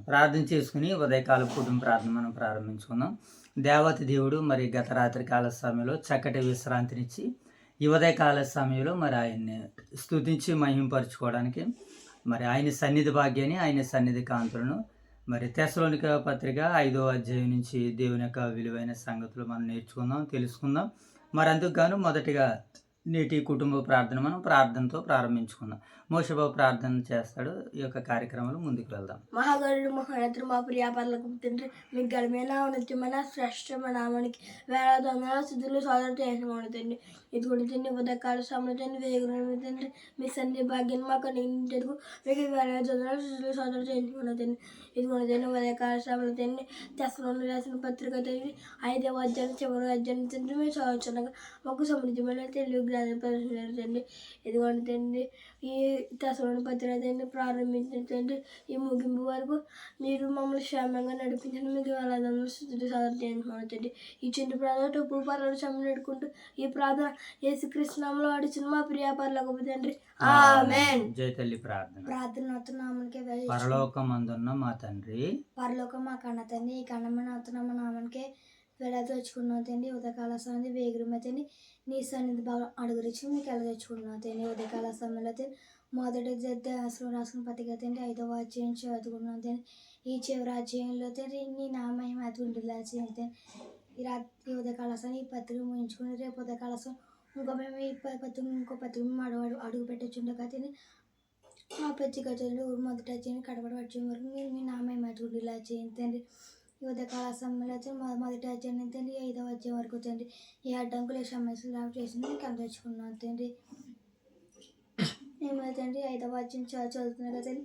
ప్రార్థన చేసుకుని ఉదయకాల కుటుంబ ప్రార్థన మనం ప్రారంభించుకుందాం. దేవతి దేవుడు మరి గత రాత్రి కాల సమయంలో చక్కటి విశ్రాంతినిచ్చి ఈ ఉదయకాల సమయంలో మరి ఆయన్ని స్తుతించి మహింపరచుకోవడానికి మరి ఆయన సన్నిధి భాగ్యాన్ని ఆయన సన్నిధి కాంతులను మరి తెస్సలోనిక పత్రిక 5వ అధ్యాయం నుంచి దేవుని యొక్క విలువైన సంగతులు మనం నేర్చుకుందాం, తెలుసుకుందాం. మరి అందుకు గాను మొదటిగా నేటి కుటుంబ ప్రార్థన మనం ప్రార్థనతో ప్రారంభించుకుందాం. మోషబాబు ప్రార్థన చేస్తాడు. ఈ యొక్క కార్యక్రమంలో ముందుకు వెళ్దాం. మహాగరుడు మహోన్నతుడు మా ప్రియాపర్లకు తండ్రి మీకు గడమైన ఉన్నతమైన శ్రేష్టమైన నామానికి వేలాది వందల స్థితులు సోదరు చేసిన తండ్రి ఇది కూడా తండ్రి ఉదయకాల సమయంలో తండ్రి వేగున తండ్రి మీ సన్ని భాగ్యం మాకు కలిగించేందుకు మీకు వేలాది వందల స్థితులు సోదరు చేయించుకున్న తండ్రి ఇది కూడా తండ్రి ఉదయకాల సమయంలో తండ్రి తెస్సలోనికీయులకు రాసిన పత్రిక తండ్రి 5వ అధ్యాయం చివరి అధ్యాయం తండ్రి మీరు చదువుతుండగా మాకు సమృద్ధిమైన తెలుగు జ్ఞానం ప్రదర్శించారు తండ్రి ఇది కూడా తండ్రి ఈ తెస్సలోనికీయుల పత్రిక తండ్రి ప్రారంభించిన తండ్రి ఈ ముగింపు వరకు మీరు మమ్మల్ని క్షేమంగా నడిపించండి. మీకు వేలాది స్థితులు సోదరు చేయించుకోండి. ఈ చిన్న ప్రార్థన టొప్పు పర్వాలు క్షమ నడుకుంటూ ఈ ప్రార్థన యేసుక్రీస్తు నామములో అడిచిన మా ప్రియాపర్లకు తండ్రి ఆమేన్. జై తల్లి ప్రార్థన. ప్రార్థన పరలోకమందున్న మా తండ్రి, పరలోకం మా కన్న తండ్రి, ఈ కన్నమైన మా నామానికి వెడ తెచ్చుకున్నాం తండ్రి. ఉదయకాల సమయం వేగురుమ తండ్రి నీ సన్నిధి బాగా అడుగురించి మీకు ఎలా తెచ్చుకున్నాం తండ్రి. ఉదయకాల సమయంలో మొదటి అసలు రాసుకున్న పత్రిక తండ్రి 5వ అధ్యాయం చదువుకున్నాం తండ్రి. ఈ చివరి అధ్యాయంలో తండ్రి నీ నామయం అతుంటుంది తండ్రి. ఈ రాత్రి ఉదయకాల సమయం ఈ పత్రిక ముగించుకుని రేపు ఉదయకాల సమయం ఇంకో పత్రిక అడుగు పెట్టచ్చుండగా తండ్రి మా పత్రిక తండ్రి మొదటి అధ్యాయం కడపడి వచ్చే వరకు మీరు మీ నామయం అతుండేలా చేయండి తండ్రి. ఈ ఉదయకాల సమయంలో మొదటి అధ్యాయం తండ్రి 5వ అధ్యాయం వరకు తండ్రి ఈ అడ్డంకులు సమస్యలు రావు చేసింది మీకు అందజేసుకున్నాను తండ్రి. మేము తండ్రి 5వ అధ్యాయం చదువుతున్నా కదండి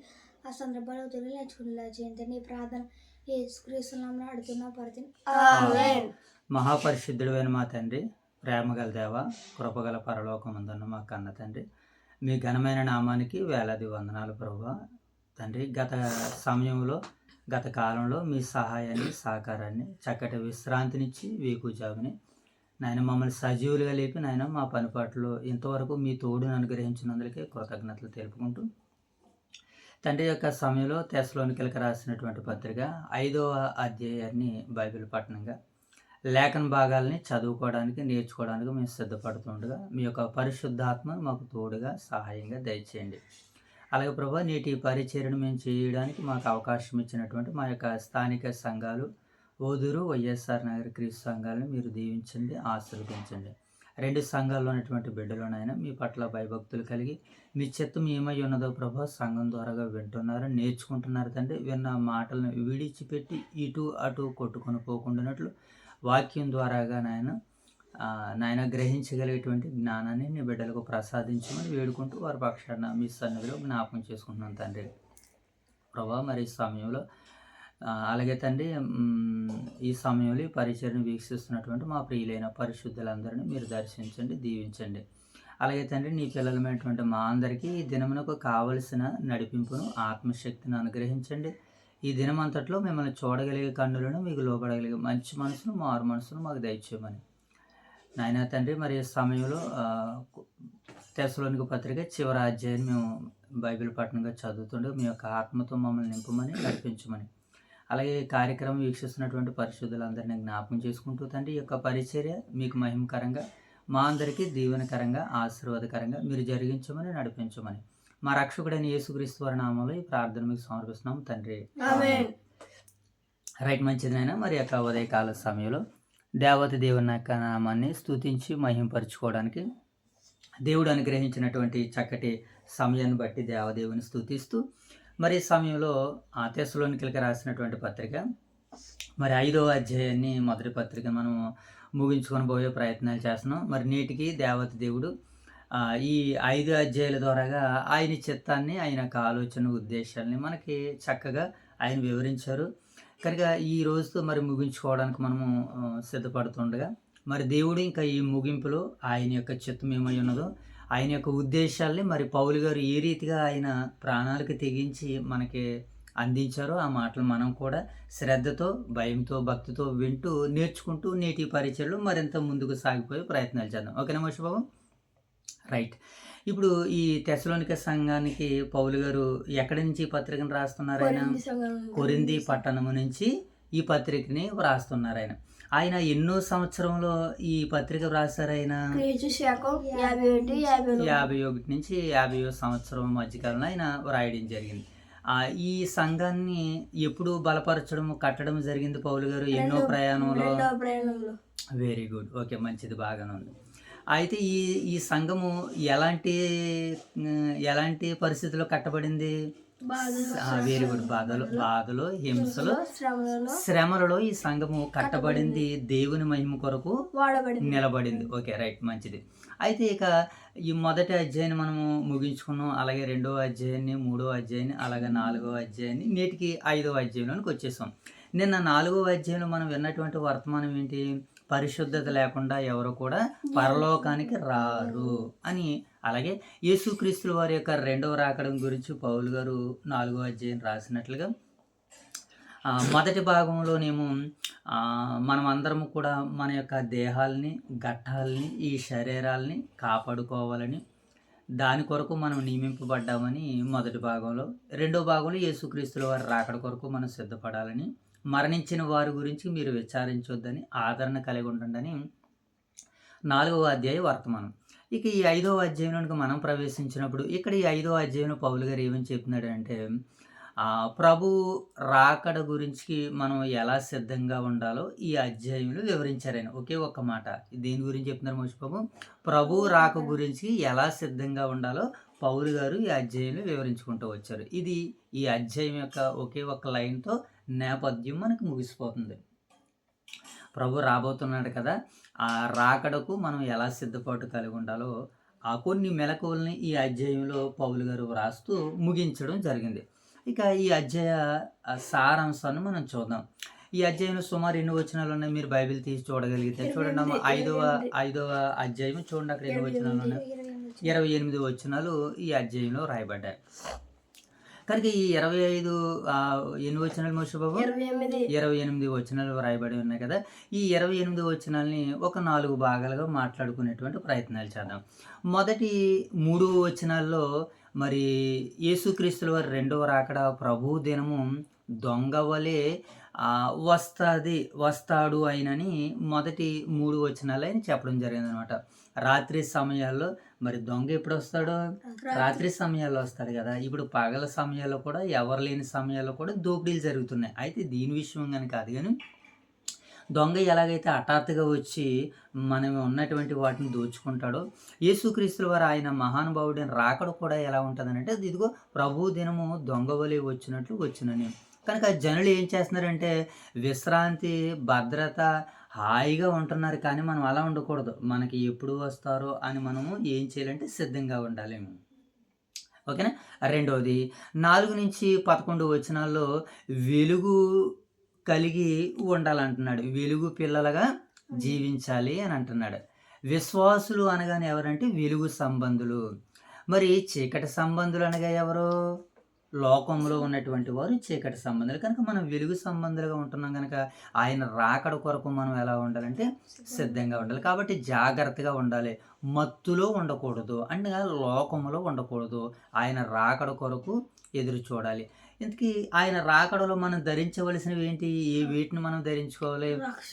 ఆ సందర్భాలు తెలుగు నేర్చుకునేలా చేయండి. నీ ప్రార్థన యేసుక్రీస్తు నామములో అడుగుతున్నా పడుతుంది ఆమేన్. మహాపరిశుద్ధుడైన మా తండ్రి, ప్రేమగల దేవ, కృపగల పరలోకమందున్న మా కన్న తండ్రి, మీ ఘనమైన నామానికి వేలాది వందనాలు ప్రభువా. తండ్రి గత సమయంలో గత కాలంలో మీ సహాయాన్ని సహకారాన్ని చక్కటి విశ్రాంతినిచ్చి వేకుజాముని నాయన మమ్మల్ని సజీవులుగా లేపి నాయన మా పనిపాట్లో ఇంతవరకు మీ తోడును అనుగ్రహించినందుకే కృతజ్ఞతలు తెలుపుకుంటూ తండ్రి యొక్క సమయంలో తెస్సలోనికీయులకు రాసినటువంటి పత్రిక 5వ అధ్యాయాన్ని బైబిల్ పఠనంగా లేఖన భాగాల్ని చదువుకోవడానికి నేర్చుకోవడానికి మేము సిద్ధపడుతుండగా మీ యొక్క పరిశుద్ధాత్మ మాకు తోడుగా సహాయంగా దయచేయండి. అలాగే ప్రభా నేటి పరిచర్యను మేము చేయడానికి మాకు అవకాశం ఇచ్చినటువంటి మా యొక్క స్థానిక సంఘాలు ఓదూరు వైఎస్ఆర్ నగర్ క్రీస్తు సంఘాలను మీరు దీవించండి, ఆశీర్వదించండి. 2 సంఘాల్లో ఉన్నటువంటి బిడ్డలోనైనా మీ పట్ల భయభక్తులు కలిగి మీ చిత్తం ఏమై ఉన్నదో ప్రభా సంఘం ద్వారాగా వింటున్నారు, నేర్చుకుంటున్నారు తండ్రి. విన్న మాటలను విడిచిపెట్టి ఇటు అటు కొట్టుకొని పోకుండానట్లు వాక్యం ద్వారాగా నాయన గ్రహించగలిగేటువంటి జ్ఞానాన్ని నీ బిడ్డలకు ప్రసాదించమని వేడుకుంటూ వారి పక్షాన మీ సన్నిధిలో జ్ఞాపకం చేసుకుంటున్నాను తండ్రి ప్రభా. మరి ఈ సమయంలో అలాగే తండ్రి ఈ సమయంలో ఈ పరిచయను వీక్షిస్తున్నటువంటి మా ప్రియులైన పరిశుద్ధులందరినీ మీరు దర్శించండి, దీవించండి. అలాగే తండ్రి నీ పిల్లలమైనటువంటి మా అందరికీ ఈ దినమునకు కావలసిన నడిపింపును ఆత్మశక్తిని అనుగ్రహించండి. ఈ దినమంతట్లో మిమ్మల్ని చూడగలిగే కన్నులను, మీకు లోబడగలిగే మంచి మనసును, మారు మనసును మాకు దయచేయమని నాయన తండ్రి. మరి ఈ సమయంలో తెస్సలోనికీయుల పత్రిక చివరి అధ్యాయాన్ని మేము బైబిల్ పఠనంగా చదువుతుండే మీ యొక్క ఆత్మతో మమ్మల్ని నింపమని నడిపించమని, అలాగే కార్యక్రమం వీక్షిస్తున్నటువంటి పరిశుద్ధులందరినీ జ్ఞాపకం చేసుకుంటూ తండ్రి ఈ యొక్క పరిచర్య మీకు మహిమకరంగా మా అందరికీ దీవెనకరంగా ఆశీర్వాదకరంగా మీరు జరిగించమని నడిపించమని మా రక్షకుడైన యేసుక్రీస్తు వారి నామములో ఈ ప్రార్థన మీకు సమర్పిస్తున్నాం తండ్రి ఆమేన్. రైట్, మంచిదినైనా మరి యొక్క ఉదయకాల సమయంలో దేవత దేవుని యొక్క నామాన్ని స్తుతించి మహింపరచుకోవడానికి దేవుడు అనుగ్రహించినటువంటి చక్కటి సమయాన్ని బట్టి దేవదేవుని స్తుతిస్తూ మరి ఈ సమయంలో తెస్సలోనికీయులకు రాసినటువంటి పత్రిక మరి 5వ అధ్యాయాన్ని మొదటి పత్రిక మనం ముగించుకొని పోయే ప్రయత్నాలు చేస్తున్నాం. మరి నేటికి దేవత దేవుడు ఈ 5 అధ్యాయాల ద్వారాగా ఆయన చిత్తాన్ని, ఆయన యొక్క ఆలోచన ఉద్దేశాలని మనకి చక్కగా ఆయన వివరించారు. కనుక ఈ రోజుతో మరి ముగించుకోవడానికి మనము సిద్ధపడుతుండగా మరి దేవుడు ఇంకా ఈ ముగింపులో ఆయన యొక్క చిత్తం ఏమై ఉన్నదో ఆయన యొక్క ఉద్దేశాల్ని మరి పౌలు గారు ఏ రీతిగా ఆయన ప్రాణాలకు తెగించి మనకి అందించారో ఆ మాటలు మనం కూడా శ్రద్ధతో, భయంతో, భక్తితో వింటూ నేర్చుకుంటూ నేటి పరిచయలో మరింత ముందుకు సాగిపోయే ప్రయత్నాలు చేద్దాం. ఓకేనా మోషబాబు? రైట్, ఇప్పుడు ఈ తెస్సలోనిక సంఘానికి పౌలు గారు ఎక్కడి నుంచి ఈ పత్రికను రాస్తున్నారు ఆయన? కొరింథీ సంఘం కొరింథీ పట్టణము నుంచి ఈ పత్రికని వ్రాస్తున్నారు ఆయన. ఆయన ఎన్నో సంవత్సరంలో ఈ పత్రిక వ్రాసారు ఆయన? క్రీస్తు శకం 51 59 51 నుంచి 50 సంవత్సరం మధ్యకాలంలో ఆయన వ్రాయడం జరిగింది. ఈ సంఘాన్ని ఎప్పుడు బలపరచడం కట్టడం జరిగింది పౌలు గారు? ఎన్నో ప్రయాణంలో. రెండవ ప్రయాణంలో. వెరీ గుడ్, ఓకే, మంచిది, బాగానే ఉంది. అయితే ఈ ఈ సంఘము ఎలాంటి పరిస్థితుల్లో కట్టబడింది? వెరీ గుడ్, బాధలు, హింసలు, శ్రమలలో ఈ సంఘము కట్టబడింది, దేవుని మహిమ కొరకు నిలబడింది. ఓకే, రైట్, మంచిది. అయితే ఇక ఈ మొదటి అధ్యాయాన్ని మనము ముగించుకున్నాం. అలాగే రెండవ అధ్యాయాన్ని, మూడవ అధ్యాయాన్ని, అలాగే నాలుగవ అధ్యాయాన్ని, నేటికి 5వ అధ్యాయంలోనికి వచ్చేసాం. నిన్న 4వ అధ్యాయంలో మనం విన్నటువంటి వర్తమానం ఏంటి? పరిశుద్ధత లేకుండా ఎవరు కూడా పరలోకానికి రారు అని. అలాగే యేసుక్రీస్తుల వారి యొక్క రెండవ రాకడం గురించి పౌలు గారు 4వ అధ్యాయం రాసినట్లుగా మొదటి భాగంలోనేమో మనం అందరము కూడా మన యొక్క దేహాలని, ఘట్టాలని, ఈ శరీరాలని కాపాడుకోవాలని, దాని కొరకు మనం నియమింపబడ్డామని మొదటి భాగంలో. రెండో భాగంలో యేసుక్రీస్తుల వారి రాకడ కొరకు మనం సిద్ధపడాలని, మరణించిన వారి గురించి మీరు విచారించొద్దని, ఆదరణ కలిగి ఉండండి 4వ అధ్యాయ వర్తమానం. ఇక ఈ 5వ అధ్యాయంలోనికి మనం ప్రవేశించినప్పుడు ఇక్కడ ఈ 5వ అధ్యాయంలో పౌలు గారు ఏమని చెప్తున్నాడు అంటే, ప్రభు రాకడ గురించి మనం ఎలా సిద్ధంగా ఉండాలో ఈ అధ్యాయంలో వివరించారు. ఒకే ఒక్క మాట, దేని గురించి చెప్తున్నారు మోషబాబు? ప్రభు రాక గురించి ఎలా సిద్ధంగా ఉండాలో పౌలు గారు ఈ అధ్యాయంలో వివరించుకుంటూ వచ్చారు. ఇది ఈ అధ్యాయం యొక్క ఒకే ఒక్క లైన్తో నేపథ్యం మనకు ముగిసిపోతుంది. ప్రభు రాబోతున్నాడు కదా, ఆ రాకడకు మనం ఎలా సిద్ధపాటు కలిగి ఉండాలో కొన్ని మెలకువల్ని ఈ అధ్యాయంలో పౌలు గారు వ్రాస్తూ ముగించడం జరిగింది. ఇక ఈ అధ్యాయ సారాంశాన్ని మనం చూద్దాం. ఈ అధ్యాయంలో సుమారు ఎన్ని వచనాలు ఉన్నాయి? మీరు బైబిల్ తీసి చూడగలిగితే చూడండి అమ్మ. 5వ అధ్యాయం చూడండి, అక్కడ ఎన్ని వచనాలు ఉన్నాయి? 28 వచనాలు ఈ అధ్యాయంలో రాయబడ్డాయి. కనుక ఈ 25 ఎన్ని వచనాలు మోషబాబు? 28 వచనాలు రాయబడి ఉన్నాయి కదా. ఈ 28 వచనాలని ఒక 4 భాగాలుగా మాట్లాడుకునేటువంటి ప్రయత్నాలు చేద్దాం. మొదటి 3 వచనాల్లో మరి యేసుక్రీస్తుల వారి రెండవ రాకడ ప్రభు దినము దొంగ వలె వస్తాడు ఆయనని మొదటి 3 వచనాలు ఆయన చెప్పడం జరిగింది అనమాట. రాత్రి సమయాల్లో మరి దొంగ ఎప్పుడు వస్తాడు? రాత్రి సమయాల్లో వస్తాడు కదా. ఇప్పుడు పగల సమయాల్లో కూడా, ఎవరు లేని సమయాల్లో కూడా దోపిడీలు జరుగుతున్నాయి. అయితే దీని విషయం కానీ కాదు, కానీ దొంగ ఎలాగైతే హఠాత్తుగా వచ్చి మనం ఉన్నటువంటి వాటిని దోచుకుంటాడో, యేసుక్రీస్తుల వారు ఆయన మహానుభావుడిని రాకడ కూడా ఎలా ఉంటుందనంటే, ఇదిగో ప్రభు దినము దొంగ వలె వచ్చినట్లు వచ్చినని. కనుక జనులు ఏం చేస్తున్నారంటే విశ్రాంతి, భద్రత, హాయిగా ఉంటున్నారు. కానీ మనం అలా ఉండకూడదు. మనకి ఎప్పుడు వస్తారో అని మనము ఏం చేయాలంటే సిద్ధంగా ఉండాలి. ఓకేనా. రెండవది 4 నుంచి 11 వచనాల్లో వెలుగు కలిగి ఉండాలంటున్నాడు. వెలుగు పిల్లలుగా జీవించాలి అని అంటున్నాడు. విశ్వాసులు అనగానే ఎవరంటే వెలుగు సంబంధులు. మరి చీకటి సంబంధులు అనగా ఎవరు? లోకంలో ఉన్నటువంటి వారు చీకటి సంబంధాలు. కనుక మనం వెలుగు సంబంధాలుగా ఉంటున్నాం కనుక ఆయన రాకడ కొరకు మనం ఎలా ఉండాలంటే సిద్ధంగా ఉండాలి. కాబట్టి జాగ్రత్తగా ఉండాలి. మత్తులో ఉండకూడదు, అంటే లోకంలో ఉండకూడదు. ఆయన రాకడ కొరకు ఎదురు చూడాలి. ఇంతకీ ఆయన రాకడలో మనం ధరించవలసినవి ఏంటి? వీటిని మనం ధరించుకోవాలి.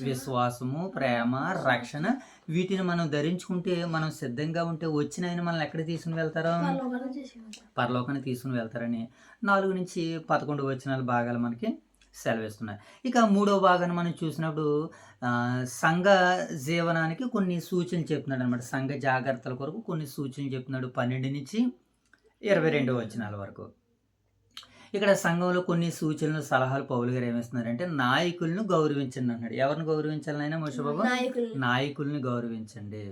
విశ్వాసము, ప్రేమ, రక్షణ. వీటిని మనం ధరించుకుంటే, మనం సిద్ధంగా ఉంటే వచ్చిన ఆయన మనల్ని ఎక్కడ తీసుకుని వెళ్తారో? పరలోకాన్ని తీసుకుని వెళ్తారని 4 నుంచి 11 వచనాల భాగాలు మనకి సెలవిస్తున్నాయి. ఇక 3వ భాగాన్ని మనం చూసినప్పుడు సంఘ జీవనానికి కొన్ని సూచనలు చెప్తున్నాడు అనమాట. సంఘ జాగ్రత్తల కొరకు కొన్ని సూచనలు చెప్తున్నాడు 12 నుంచి 22 వచనాల వరకు. ఇక్కడ సంఘంలో కొన్ని సూచనలు, సలహాలు పౌలు గారు ఏమిస్తున్నారంటే, నాయకులను గౌరవించండి అన్నాడు. ఎవరిని గౌరవించాలి అయినా మోషబాబు? నాయకుల్ని గౌరవించండి.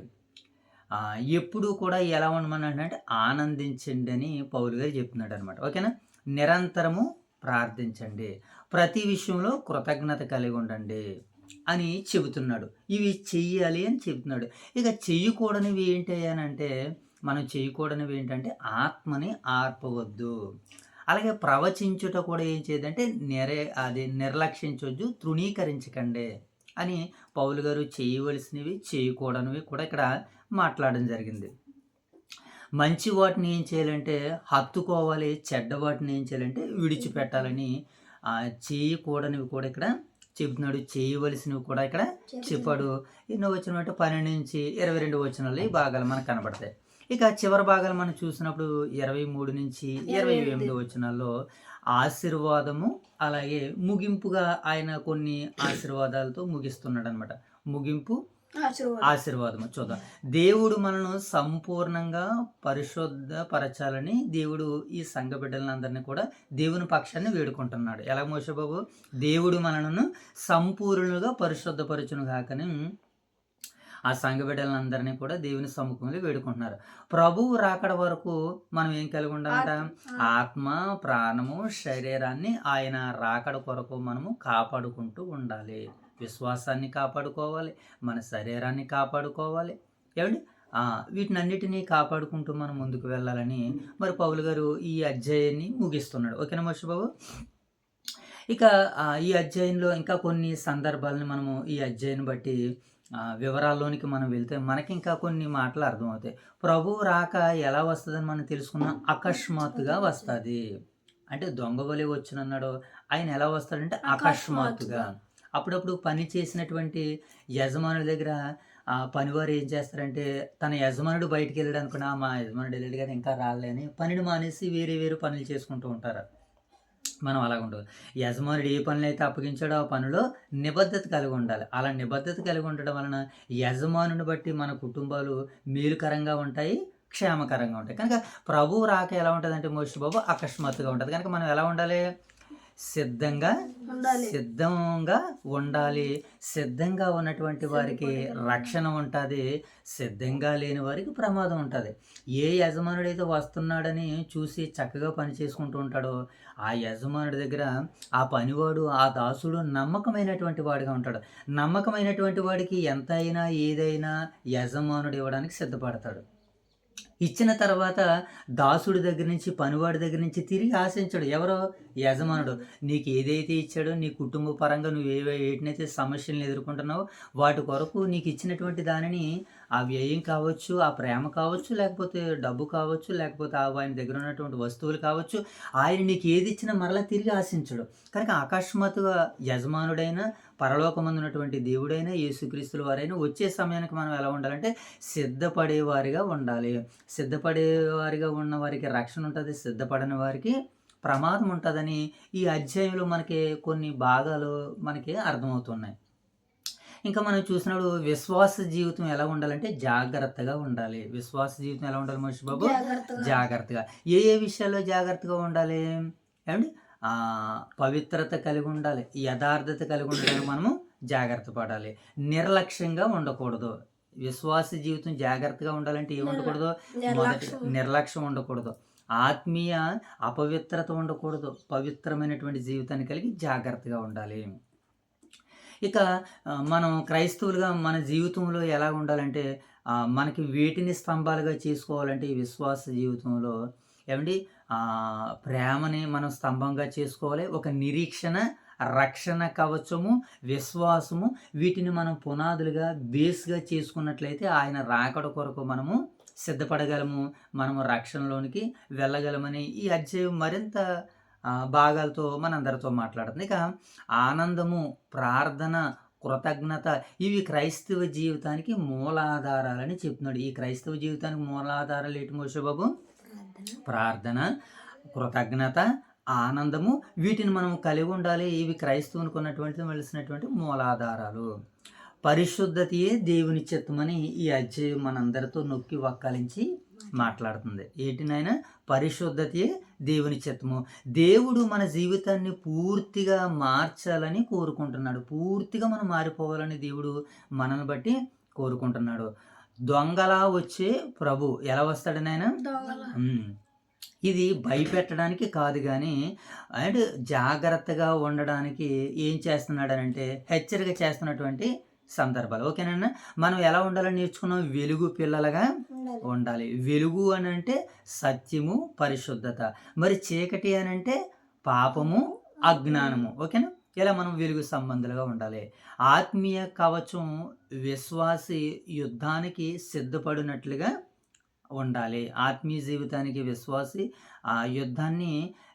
ఎప్పుడు కూడా ఎలా ఉండమని అంటే ఆనందించండి అని పౌలు గారు చెప్తున్నాడు అనమాట. ఓకేనా. నిరంతరము ప్రార్థించండి, ప్రతి విషయంలో కృతజ్ఞత కలిగి ఉండండి అని చెబుతున్నాడు. ఇవి చెయ్యాలి అని చెబుతున్నాడు. ఇక చెయ్యకూడనివి ఏంటి అని అంటే, మనం చేయకూడనివి ఏంటంటే ఆత్మని ఆర్పవద్దు. అలాగే ప్రవచించుట కూడా ఏం చేయదంటే నిర్లక్షించొద్దు, తృణీకరించకండి అని పౌలు గారు చేయవలసినవి, చేయకూడనివి కూడా ఇక్కడ మాట్లాడడం జరిగింది. మంచి వాటిని ఏం చేయాలంటే హత్తుకోవాలి, చెడ్డ వాటిని ఏం చేయాలంటే విడిచిపెట్టాలని చేయకూడనివి కూడా ఇక్కడ చెబుతున్నాడు, చేయవలసినవి కూడా ఇక్కడ చెప్పాడు. ఎన్నో వచనం అంటే 12-22 వచనాలు ఈ భాగాలు మనకు కనబడతాయి. ఇక చివరి భాగాలు మనం చూసినప్పుడు 23-28 వచనాల్లో ఆశీర్వాదము, అలాగే ముగింపుగా ఆయన కొన్ని ఆశీర్వాదాలతో ముగిస్తున్నాడు అనమాట. ముగింపు ఆశీర్వాదము చూద్దాం. దేవుడు మనను సంపూర్ణంగా పరిశుద్ధపరచాలని దేవుడు ఈ సంఘ బిడ్డలందరినీ కూడా దేవుని పక్షాన్ని వేడుకుంటున్నాడు. ఎలా మోషే బాబు? దేవుడు మనను సంపూర్ణులుగా పరిశుద్ధపరచును కాకని ఆ సంఘ బిడ్డలందరినీ కూడా దేవుని సముఖంలో వేడుకుంటున్నారు. ప్రభువు రాకడ వరకు మనం ఏం కలిగి ఉండాలంట? ఆత్మ, ప్రాణము, శరీరాన్ని ఆయన రాకడ కొరకు మనము కాపాడుకుంటూ ఉండాలి. విశ్వాసాన్ని కాపాడుకోవాలి, మన శరీరాన్ని కాపాడుకోవాలి. ఏమండి? వీటినన్నిటినీ కాపాడుకుంటూ మనం ముందుకు వెళ్ళాలని మరి పౌలు గారు ఈ అధ్యాయాన్ని ముగిస్తున్నాడు. ఓకేనా మోషే బాబు? ఇక ఈ అధ్యాయంలో ఇంకా కొన్ని సందర్భాలను మనము ఈ అధ్యాయాన్ని బట్టి వివరాల్లోనికి మనం వెళ్తే మనకి ఇంకా కొన్ని మాటలు అర్థమవుతాయి. ప్రభువు రాక ఎలా వస్తుందని మనం తెలుసుకున్నాం. అకస్మాత్తుగా వస్తుంది. అంటే దొంగ వలె వచ్చినన్నాడు. ఆయన ఎలా వస్తాడంటే అకస్మాత్తుగా. అప్పుడప్పుడు పని చేసినటువంటి యజమానుల దగ్గర పనివారు ఏం చేస్తారంటే తన యజమానుడు బయటికి వెళ్ళాడు అనుకున్నా, మా యజమానుడు వెళ్ళాడు కానీ ఇంకా రాలేని పనిని మానేసి వేరే వేరే పనులు చేసుకుంటూ ఉంటారు. మనం అలాగ ఉండదు. యజమానుడు ఏ పనులు అయితే అప్పగించాడో ఆ పనిలో నిబద్ధత కలిగి ఉండాలి. అలా నిబద్ధత కలిగి ఉండడం వలన యజమానుని బట్టి మన కుటుంబాలు మేలుకరంగా ఉంటాయి, క్షేమకరంగా ఉంటాయి. కనుక ప్రభువు రాక ఎలా ఉంటుంది అంటే మోషే బాబు అకస్మాత్తుగా ఉంటుంది. కనుక మనం ఎలా ఉండాలి? సిద్ధంగా ఉండాలి. సిద్ధంగా ఉన్నటువంటి వారికి రక్షణ ఉంటుంది, సిద్ధంగా లేని వారికి ప్రమాదం ఉంటుంది. ఏ యజమానుడైతే వస్తున్నాడని చూసి చక్కగా పని చేసుకుంటూ ఉంటాడో ఆ యజమానుడి దగ్గర ఆ పనివాడు, ఆ దాసుడు నమ్మకమైనటువంటి వాడిగా ఉంటాడు. నమ్మకమైనటువంటి వాడికి ఎంత అయినా ఏదైనా యజమానుడు ఇవ్వడానికి సిద్ధపడతాడు. ఇచ్చిన తర్వాత దాసుడి దగ్గర నుంచి, పనివాడి దగ్గర నుంచి తిరిగి ఆశించడు. ఎవరో? యజమానుడు. నీకు ఏదైతే ఇచ్చాడో, నీ కుటుంబ పరంగా నువ్వు వేటినైతే సమస్యలను ఎదుర్కొంటున్నావో వాటి కొరకు నీకు ఇచ్చినటువంటి దానిని, ఆ వ్యయం కావచ్చు, ఆ ప్రేమ కావచ్చు, లేకపోతే డబ్బు కావచ్చు, లేకపోతే ఆయన దగ్గర ఉన్నటువంటి వస్తువులు కావచ్చు, ఆయన నీకు ఏది ఇచ్చినా మరలా తిరిగి ఆశించడు. కనుక అకస్మాత్తుగా యజమానుడైన, పరలోకమందున్నటువంటి దేవుడైనా, యేసుక్రీస్తుల వారైనా వచ్చే సమయానికి మనం ఎలా ఉండాలంటే సిద్ధపడేవారిగా ఉండాలి. సిద్ధపడేవారిగా ఉన్న వారికి రక్షణ ఉంటుంది, సిద్ధపడని వారికి ప్రమాదం ఉంటుందని ఈ అధ్యాయంలో మనకి కొన్ని భాగాలు మనకి అర్థమవుతున్నాయి. ఇంకా మనం చూసినప్పుడు విశ్వాస జీవితం ఎలా ఉండాలంటే జాగ్రత్తగా ఉండాలి. విశ్వాస జీవితం ఎలా ఉండాలి మనిషి బాబు? జాగ్రత్తగా. ఏ విషయాల్లో జాగ్రత్తగా ఉండాలి? ఏమండి? పవిత్రత కలిగి ఉండాలి, యథార్థత కలిగి ఉండడానికి మనము జాగ్రత్త పడాలి. నిర్లక్ష్యంగా ఉండకూడదు. విశ్వాస జీవితం జాగ్రత్తగా ఉండాలంటే ఏమి ఉండకూడదు? మొదటి నిర్లక్ష్యం ఉండకూడదు, ఆత్మీయ అపవిత్రత ఉండకూడదు, పవిత్రమైనటువంటి జీవితాన్ని కలిగి జాగ్రత్తగా ఉండాలి. ఇక మనం క్రైస్తవులుగా మన జీవితంలో ఎలా ఉండాలంటే మనకి వేటిని స్తంభాలుగా చేసుకోవాలంటే ఈ విశ్వాస జీవితంలో ఏమండి ప్రేమని మనం స్తంభంగా చేసుకోవాలి. ఒక నిరీక్షణ, రక్షణ కవచము, విశ్వాసము, వీటిని మనం పునాదులుగా బేస్గా చేసుకున్నట్లయితే ఆయన రాకడ కొరకు మనము సిద్ధపడగలము, మనము రక్షణలోనికి వెళ్ళగలమని ఈ అధ్యాయం మరింత భాగాలతో మనందరితో మాట్లాడుతుంది. ఇక ఆనందము, ప్రార్థన, కృతజ్ఞత ఇవి క్రైస్తవ జీవితానికి మూలాధారాలని చెప్తున్నాడు. ఈ క్రైస్తవ జీవితానికి మూలాధారాలు ఏంటి మోషే బాబు? ప్రార్థన, కృతజ్ఞత, ఆనందము, వీటిని మనం కలిగి ఉండాలి. ఇవి క్రైస్తవునికి ఉన్నటువంటి వెలిసినటువంటి మూలాధారాలు. పరిశుద్ధతయే దేవుని చిత్తమని ఈ అధ్యాయం మనందరితో నొక్కి వక్కాలించి మాట్లాడుతుంది. ఏంటినైనా పరిశుద్ధతయే దేవుని చిత్తము. దేవుడు మన జీవితాన్ని పూర్తిగా మార్చాలని కోరుకుంటున్నాడు. పూర్తిగా మనం మారిపోవాలని దేవుడు మనల్ని బట్టి కోరుకుంటున్నాడు. దొంగలా వచ్చే ప్రభు ఎలా వస్తాడు నాయన? ఇది భయపెట్టడానికి కాదు కానీ అండ్ జాగ్రత్తగా ఉండడానికి ఏం చేస్తున్నాడనంటే హెచ్చరిక చేస్తున్నటువంటి సందర్భాలు. ఓకేనా? మనం ఎలా ఉండాలని నేర్చుకున్నాం? వెలుగు పిల్లలుగా ఉండాలి. వెలుగు అని అంటే సత్యము, పరిశుద్ధత. మరి చీకటి అని అంటే పాపము, అజ్ఞానము. ఓకేనా? ఇలా మనం వెలుగు సంబంధాలుగా ఉండాలి. ఆత్మీయ కవచం విశ్వాసి యుద్ధానికి సిద్ధపడినట్లుగా ఉండాలి. ఆత్మీయ జీవితానికి విశ్వాసి ఆ యుద్ధాన్ని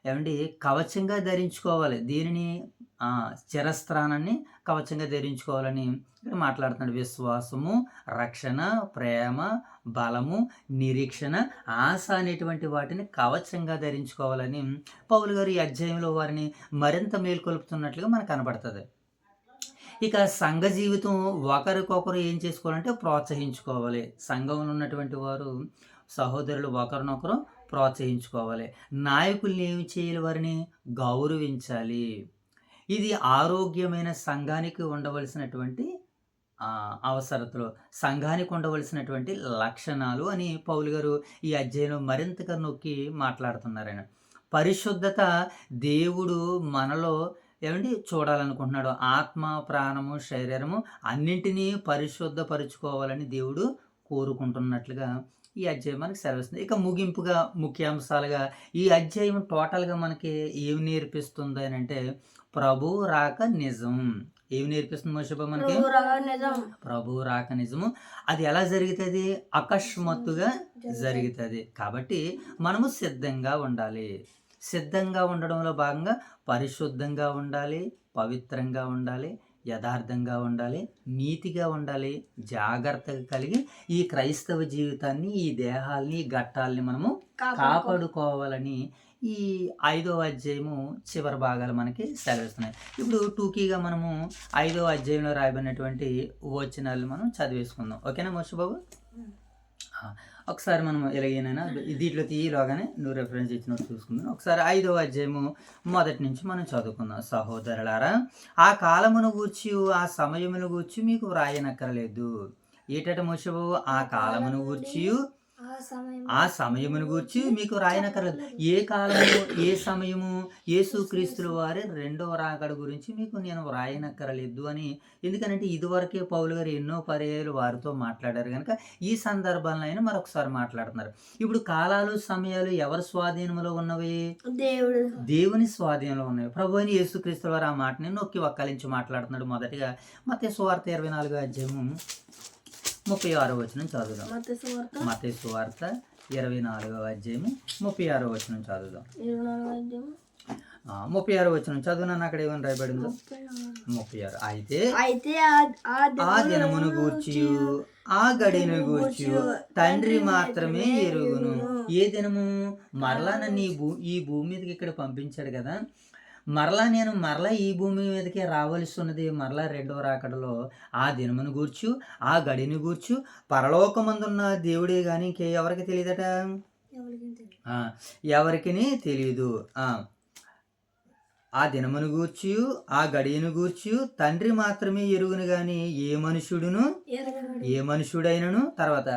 ఏవండి కవచంగా ధరించుకోవాలి. దీనిని శిరస్త్రాణాన్ని కవచంగా ధరించుకోవాలని ఇక్కడ మాట్లాడుతున్నాడు. విశ్వాసము, రక్షణ, ప్రేమ, బలము, నిరీక్షణ, ఆశ అనేటువంటి వాటిని కవచంగా ధరించుకోవాలని పౌలు గారు ఈ అధ్యాయంలో వారిని మరింత మేల్కొల్పుతున్నట్లుగా మనకు కనబడుతుంది. ఇక సంఘ జీవితం ఒకరికొకరు ఏం చేసుకోవాలంటే ప్రోత్సహించుకోవాలి. సంఘంలో ఉన్నటువంటి వారు సహోదరులు ఒకరినొకరు ప్రోత్సహించుకోవాలి. నాయకుల్ని ఏమి చేయాలి? వారిని గౌరవించాలి. ఇది ఆరోగ్యమైన సంఘానికి ఉండవలసినటువంటి అవసరతలు, సంఘానికి ఉండవలసినటువంటి లక్షణాలు అని పౌలు గారు ఈ అధ్యాయంలో మరింతగా నొక్కి మాట్లాడుతున్నారాయన. పరిశుద్ధత దేవుడు మనలో ఏమండి చూడాలనుకుంటున్నాడు. ఆత్మ, ప్రాణము, శరీరము అన్నింటినీ పరిశుద్ధపరుచుకోవాలని దేవుడు కోరుకుంటున్నట్లుగా ఈ అధ్యాయం మనకి సెలవిస్తుంది. ఇక ముగింపుగా ముఖ్యాంశాలుగా ఈ అధ్యాయం టోటల్గా మనకి ఏమి నేర్పిస్తుంది అని అంటే, ప్రభు రాక నిజం. ఏమి నేర్పిస్తుంది మోషబా మనకి? ప్రభు రాక నిజము. అది ఎలా జరుగుతుంది? అకస్మాత్తుగా జరుగుతుంది. కాబట్టి మనము సిద్ధంగా ఉండాలి. సిద్ధంగా ఉండడంలో భాగంగా పరిశుద్ధంగా ఉండాలి, పవిత్రంగా ఉండాలి, యథార్థంగా ఉండాలి, నీతిగా ఉండాలి, జాగ్రత్తగా కలిగి ఈ క్రైస్తవ జీవితాన్ని, ఈ దేహాల్ని, ఈ ఘట్టాలని మనము కాపాడుకోవాలని ఈ 5వ అధ్యాయము చివరి భాగాలు మనకి సెలవిస్తున్నాయి. ఇప్పుడు టూకీగా మనము 5వ అధ్యాయంలో రాయబడినటువంటి వచనాలు మనం చదివేసుకుందాం. ఓకేనా మోషబాబు? ఒకసారి మనం ఎలాగైనా దీంట్లో తీయలోగానే నువ్వు రెఫరెన్స్ ఇచ్చినట్టు చూసుకుందాం. ఒకసారి 5వ అధ్యాయము మొదటి నుంచి మనం చదువుకుందాం. సహోదరులారా, ఆ కాలమును గూర్చి, ఆ సమయమును గూర్చి మీకు వ్రాయనక్కర్లేదు. ఏటట మోషబాబు? ఆ కాలమును గూర్చి, ఆ సమయమును గూర్చి మీకు రాయనక్కర్లేదు. ఏ కాలము, ఏ సమయము? యేసుక్రీస్తుల వారి రెండవ రాకడ గురించి మీకు నేను వ్రాయనక్కర్లేదు అని. ఎందుకనంటే ఇదివరకే పౌలు గారు ఎన్నో పర్యాయాలు వారితో మాట్లాడారు కనుక ఈ సందర్భాలను అయినా మరొకసారి మాట్లాడుతున్నారు. ఇప్పుడు కాలాలు, సమయాలు ఎవరి స్వాధీనంలో ఉన్నవి? దేవుని స్వాధీనంలో ఉన్నవి. ప్రభు అయిన యేసుక్రీస్తుల వారు ఆ మాటని నొక్కి వక్కలించి మాట్లాడుతున్నాడు. మొదటిగా మత్తయి సువార్త 24వ అధ్యాయము 36వ వచనం చదువుదాం. మత్తయి సువార్త 24వ అధ్యాయము 36వ వచనం చదువుదాం. 36వ వచనం చదువునాను. అక్కడ ఏమని రాయబడిందో? 36. అయితే ఆ దినమును గూర్చి, ఆ గడియను గూర్చి తండ్రి మాత్రమే ఎరుగును. ఏ దినము? మరలా నన్ను ఈ భూమి మీదకి ఇక్కడ పంపించాడు కదా, నేను ఈ భూమి మీదకి రావాల్సి ఉన్నది మరలా రెండవ రాకడలో. ఆ దినమును గూర్చు, ఆ గడిని గూర్చు పరలోకమందున్న దేవుడే కానీ ఇంకెవరికి తెలియదట. ఎవరికి తెలియదు. ఆ దినమును గూర్చి, ఆ గడియను గూర్చి తండ్రి మాత్రమే ఎరుగును గాని ఏ మనుషుడైనను, తర్వాత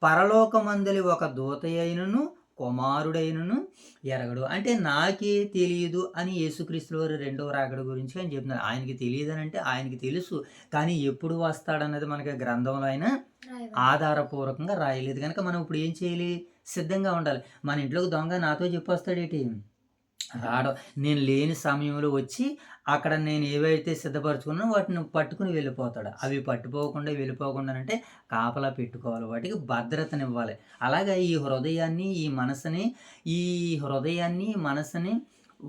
పరలోకమందలి ఒక దూత అయినను, కుమారుడైనను ఎరగడు. అంటే నాకే తెలియదు అని యేసుక్రీస్తు వారు రెండవ రాకడ గురించి అని చెప్తున్నారు. ఆయనకి తెలియదు అని అంటే ఆయనకి తెలుసు, కానీ ఎప్పుడు వస్తాడన్నది మనకి గ్రంథంలో ఆయన ఆధారపూర్వకంగా రాయలేదు కనుక మనం ఇప్పుడు ఏం చేయాలి? సిద్ధంగా ఉండాలి. మన ఇంట్లోకి దొంగ నాతో చెప్పొస్తాడేటి? రావడం. నేను లేని సమయంలో వచ్చి అక్కడ నేను ఏవైతే సిద్ధపరచుకున్నానో వాటిని పట్టుకుని వెళ్ళిపోతాడు. అవి పట్టుకోకుండా అంటే కాపలా పెట్టుకోవాలి, వాటికి భద్రతనివ్వాలి. అలాగే ఈ హృదయాన్ని మనసుని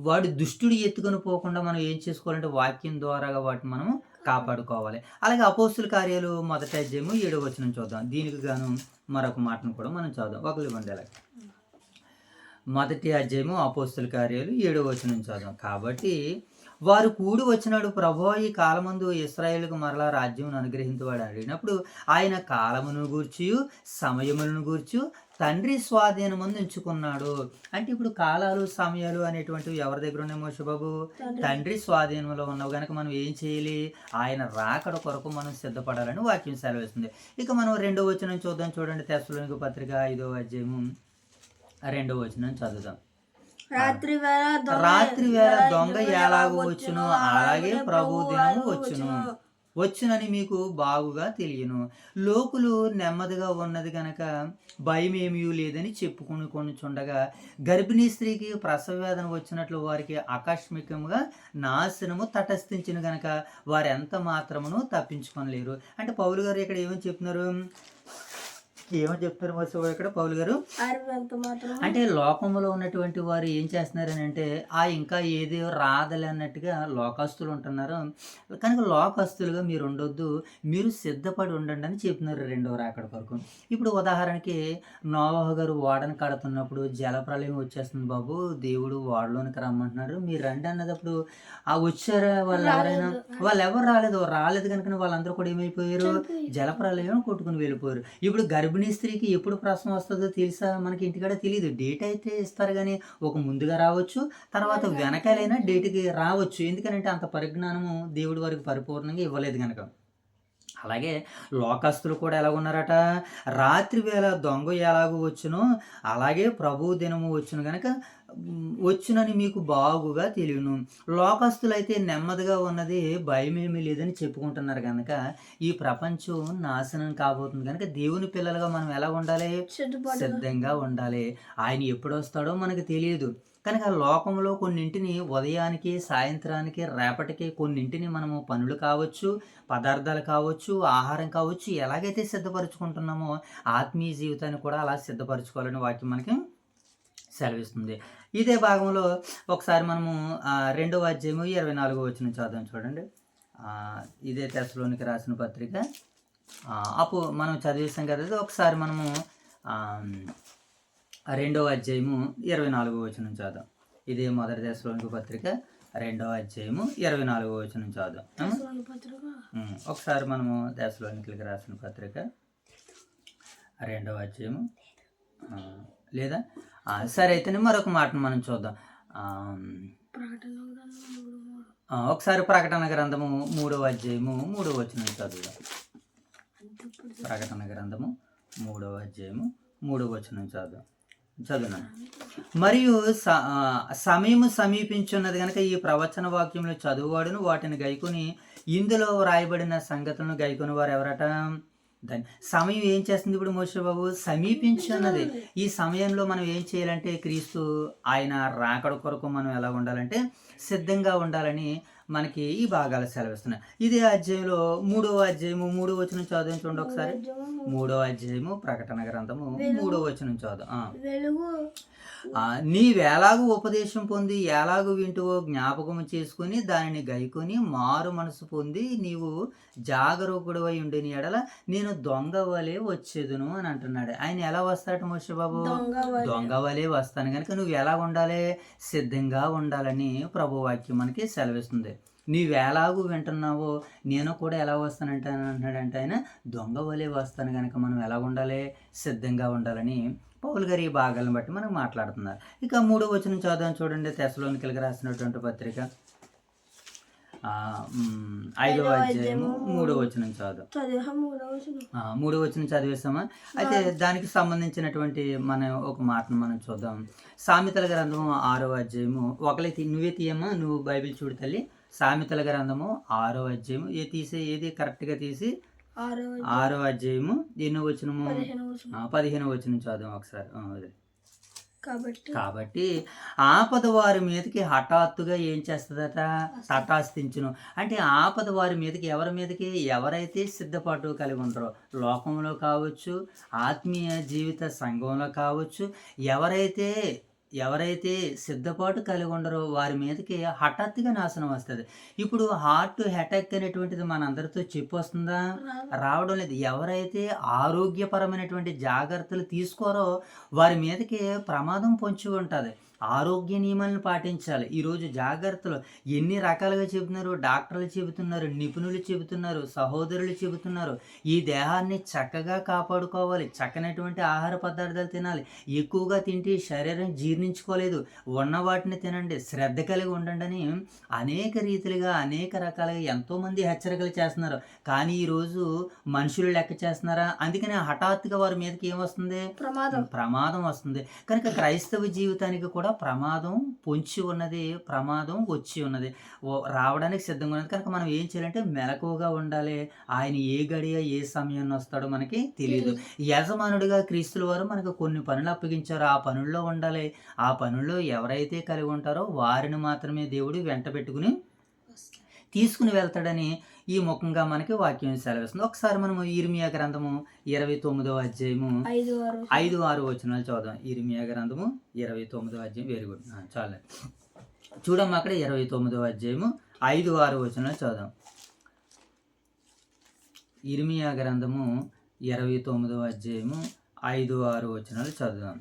వాడు దుష్టుడు ఎత్తుకొని పోకుండా మనం ఏం చేసుకోవాలంటే వాక్యం ద్వారాగా వాటిని మనం కాపాడుకోవాలి. అలాగే అపోస్తుల కార్యాలు 1వ అధ్యాయము 7వ వచనం చూద్దాం. దీనికి గాను మరొక మాటను కూడా మనం చూద్దాం. ఒకళ్ళు ఇవ్వండి. అలాగే 1వ అధ్యాయము అపోస్తుల కార్యాలు 7వ వచనం చదువు. కాబట్టి వారు కూడి వచ్చినాడు, ప్రభువా ఈ కాలమందు ఇశ్రాయేలుకు మరలా రాజ్యం అనుగ్రహించువాడు అడిగినప్పుడు ఆయన కాలమును గూర్చి, సమయములను గూర్చి తండ్రి స్వాధీనమందు ఉంచుకున్నాడు. అంటే ఇప్పుడు కాలాలు, సమయాలు అనేటువంటివి ఎవరి దగ్గర ఉన్నాయి మోషబాబు? తండ్రి స్వాధీనంలో ఉన్నావు కనుక మనం ఏం చేయాలి? ఆయన రాకడ కొరకు మనం సిద్ధపడాలని వాక్యం సెలవిస్తుంది. ఇక మనం 2వ వచనం చూద్దాం. చూడండి, తెస్సలోనిక పత్రిక 5వ అధ్యాయము 2వ వచనం చదువుదాం. రాత్రి వేళ దొంగ ఎలాగో వచ్చును, అలాగే ప్రభు దినము వచ్చునని మీకు బాగుగా తెలియను. లోకులు నెమ్మదిగా ఉన్నది కనుక భయమేమీ లేదని చెప్పుకొనిచుండగా గర్భిణీ స్త్రీకి ప్రసవ వేదన వచ్చినట్లు వారికి ఆకస్మికంగా నాశనము తటస్థించిన గనక వారు ఎంత మాత్రమును తప్పించుకోలేరు. అంటే పౌలు గారు ఇక్కడ ఏమని చెప్తున్నారు? ఏమని చెప్తారు మోసబాబు ఇక్కడ పౌలు గారు? ఆరినంత మాత్రం అంటే లోకంలో ఉన్నటువంటి వారు ఏం చేస్తున్నారని అంటే ఇంకా ఏది రాదలే అన్నట్టుగా లోకస్తులు ఉంటున్నారు. కనుక లోకస్తులుగా మీరు ఉండొద్దు, మీరు సిద్ధపడి ఉండండి అని చెప్తున్నారు రెండవ రాకడ కొరకు. ఇప్పుడు ఉదాహరణకి నోవహు గారు ఓడను కడుతున్నప్పుడు జలప్రళయం వచ్చేస్తుంది బాబు, దేవుడు ఓడలోనికి రమ్మంటున్నాడు, మీరు రండి అన్నదప్పుడు వచ్చారా వాళ్ళు ఎవరైనా? వాళ్ళు ఎవరు రాలేదు కనుక వాళ్ళందరూ కూడా ఏమైపోయారు? జలప్రళయం కొట్టుకుని వెళ్ళిపోయారు. ఇప్పుడు గర్భిణీ స్త్రీకి ఎప్పుడు ప్రసవం వస్తుందో తెలుసా? మనకి ఇంటికాడ తెలియదు. డేట్ అయితే ఇస్తారు కానీ ఒక ముందుగా రావచ్చు, తర్వాత వెనకాలైనా డేట్కి రావచ్చు. ఎందుకంటే అంత పరిజ్ఞానము దేవుడి వరకు పరిపూర్ణంగా ఇవ్వలేదు కనుక. అలాగే లోకస్తులు కూడా ఎలాగున్నారట? రాత్రి వేళ దొంగ ఎలాగూ వచ్చునో అలాగే ప్రభు దినము వచ్చును గనక వచ్చునని మీకు బాగుగా తెలియను. లోకస్తులైతే నెమ్మదిగా ఉన్నది, భయమేమీ లేదని చెప్పుకుంటున్నారు కనుక ఈ ప్రపంచం నాశనం కాబోతుంది కనుక దేవుని పిల్లలుగా మనం ఎలా ఉండాలి? సిద్ధంగా ఉండాలి. ఆయన ఎప్పుడు వస్తాడో మనకు తెలియదు కనుక లోకంలో కొన్నింటిని ఉదయానికి, సాయంత్రానికి, రేపటికి కొన్నింటిని మనము పనులు కావచ్చు, పదార్థాలు కావచ్చు, ఆహారం కావచ్చు, ఎలాగైతే సిద్ధపరచుకుంటున్నామో ఆత్మీయ జీవితాన్ని కూడా అలా సిద్ధపరచుకోవాలని వాక్యం మనకి సెలవిస్తుంది. ఇదే భాగంలో ఒకసారి మనము 2వ అధ్యాయము 24వ వచనం చదువు చూడండి. ఇదే తెస్సలోనికి రాసిన పత్రిక మనం చదివేసాం కదా. ఒకసారి మనము 2వ అధ్యాయము 24వ వచనం చదువు. ఇదే మొదటి తెస్సలోనికి పత్రిక 2వ అధ్యాయము 24వ వచనం చదువు. ఒకసారి మనము తెస్సలోనికి రాసిన పత్రిక 2వ అధ్యాయము లేదా సరే అయితే మరొక మాటను మనం చూద్దాం. ఒకసారి ప్రకటన గ్రంథము 3వ అధ్యాయము 3వ వచనం చదువుదాం. ప్రకటన గ్రంథము 3వ అధ్యాయము 3వ వచనం చదువున్నాను. మరియు సమయము సమీపించున్నది కనుక ఈ ప్రవచన వాక్యంలో చదువువాడును వాటిని గైకొని ఇందులో వ్రాయబడిన సంగతులను గైకొని వారు ఎవరట? సమయం ఏం చేస్తుంది? ఇప్పుడు మోషేబాబు సమీపించున్నది. ఈ సమయంలో మనం ఏం చేయాలంటే క్రీస్తు ఆయన రాకడ కొరకు మనం ఎలా ఉండాలంటే సిద్ధంగా ఉండాలని మనకి ఈ భాగాలు సెలవిస్తున్నాయి. ఇదే అధ్యాయంలో 3వ అధ్యాయము 3వ వచనం చదువు చూడండి ఒకసారి. 3వ అధ్యాయము ప్రకటన గ్రంథము 3వ వచనం చదువు. నీవెలాగూ ఉపదేశం పొంది ఎలాగూ వింటువో జ్ఞాపకం చేసుకుని దానిని గైకొని మారు మనసు పొంది నీవు జాగరూకుడవై ఉండిన ఎడల నేను దొంగ వలె వచ్చేదును అని అంటున్నాడు. ఆయన ఎలా వస్తాడు మోషేబాబు? దొంగ వలె వస్తాను కనుక నువ్వు ఎలా ఉండాలి? సిద్ధంగా ఉండాలని ప్రభు వాక్యం మనకి సెలవిస్తుంది. నీవెలాగూ వింటున్నావో నేను కూడా ఎలా వస్తానంటే అంటున్నాడంటే ఆయన దొంగ వలె వస్తాను కనుక మనం ఎలా ఉండాలి? సిద్ధంగా ఉండాలని పౌలు గారు ఈ భాగాలను బట్టి మనకు మాట్లాడుతున్నారు. ఇక 3వ వచనం చదువు చూడండి. తెస్సలోనికీయులకు రాసినటువంటి పత్రిక 5వ అధ్యాయము 3వ వచనం చదువు. 3వ వచనం చదివేస్తామా? అయితే దానికి సంబంధించినటువంటి ఒక మాటను మనం చూద్దాం. సామెతల గ్రంథము 6వ అధ్యాయము నువ్వే తీయమ్మా, నువ్వు బైబిల్ చూడు తల్లి. సామెతల గ్రంథము 6వ అధ్యాయము ఏది కరెక్ట్గా తీసి 6వ అధ్యాయము ఎన్నో వచనము? 15వ వచనం చదువు ఒకసారి. కాబట్టి ఆపద వారి మీదకి హఠాత్తుగా ఏం చేస్తుందట? తటాస్థించును. అంటే ఆపద వారి మీదకి ఎవరి మీదకి? ఎవరైతే సిద్ధపాటు కలిగి ఉంటారో, లోకంలో కావచ్చు, ఆత్మీయ జీవిత సంఘంలో కావచ్చు, ఎవరైతే సిద్ధపాటు కలిగి ఉండరో వారి మీదకి హఠాత్తుగా నాశనం వస్తుంది. ఇప్పుడు హార్ట్ అటాక్ అనేటువంటిది మనందరితో వస్తుందా? రావడం లేదు. ఎవరైతే ఆరోగ్యపరమైనటువంటి జాగ్రత్తలు తీసుకోరో వారి మీదకి ప్రమాదం పొంచి ఉంటుంది. ఆరోగ్య నియమాలను పాటించాలి. ఈరోజు జాగ్రత్తలు ఎన్ని రకాలుగా చెబుతున్నారు, డాక్టర్లు చెబుతున్నారు, నిపుణులు చెబుతున్నారు, సహోదరులు చెబుతున్నారు. ఈ దేహాన్ని చక్కగా కాపాడుకోవాలి, చక్కనటువంటి ఆహార పదార్థాలు తినాలి. ఎక్కువగా తింటే శరీరం జీర్ణించుకోలేదు, ఉన్న వాటిని తినండి, శ్రద్ధ కలిగి ఉండండి అని అనేక రీతిలుగా అనేక రకాలుగా ఎంతోమంది హెచ్చరికలు చేస్తున్నారు. కానీ ఈరోజు మనుషులు లెక్క చేస్తున్నారా? అందుకని హఠాత్తుగా వారి మీదకి ఏమొస్తుంది? ప్రమాదం వస్తుంది. కనుక క్రైస్తవ జీవితానికి కూడా ప్రమాదం పొంచి ఉన్నది, ప్రమాదం వచ్చి ఉన్నది, రావడానికి సిద్ధంగా ఉన్నది. కనుక మనం ఏం చేయాలంటే మెలకువగా ఉండాలి. ఆయన ఏ గడియ ఏ సమయాన్ని వస్తాడో మనకి తెలియదు. యజమానుడిగా క్రీస్తుల వారు మనకు కొన్ని పనులు అప్పగించారు, ఆ పనుల్లో ఉండాలి. ఆ పనుల్లో ఎవరైతే కలిగి ఉంటారో వారిని మాత్రమే దేవుడు వెంట పెట్టుకుని తీసుకుని వెళ్తాడని ఈ ముఖంగా మనకి వాక్యం సెలవిస్తుంది. ఒకసారి మనము ఇర్మియా గ్రంథము 29వ అధ్యాయము 5-6 వచనాలు చదువుదాం. ఇర్మియా గ్రంథము 29వ అధ్యాయం. వెరీ గుడ్, చాలు. చూడమ్మా, అక్కడ 29వ అధ్యాయము 5-6 వచనాలు చదువుదాం. ఇర్మియా గ్రంథము 29వ అధ్యాయము 5-6 వచనాలు చదువుదాం.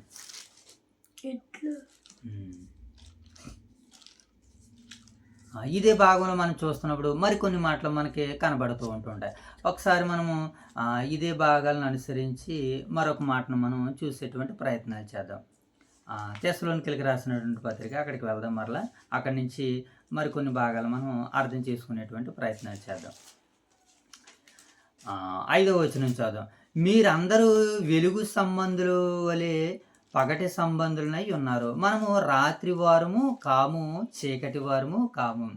ఇదే భాగంలో మనం చూస్తున్నప్పుడు మరికొన్ని మాటలు మనకి కనబడుతూ ఉంటుంటాయి. ఒకసారి మనము ఇదే భాగాలను అనుసరించి మరొక మాటను మనం చూసేటువంటి ప్రయత్నాలు చేద్దాం. తెస్సలోనికీయులకు రాసినటువంటి పత్రిక, అక్కడికి వెళ్దాం. మరలా అక్కడి నుంచి మరికొన్ని భాగాలు మనం అర్థం చేసుకునేటువంటి ప్రయత్నాలు చేద్దాం. 5వ వచనం చదువు. మీరందరూ వెలుగు సంబంధులు వలె పగటి సంబంధులనై ఉన్నారు. మనము రాత్రి వారము కాము, చీకటి వారము కాము.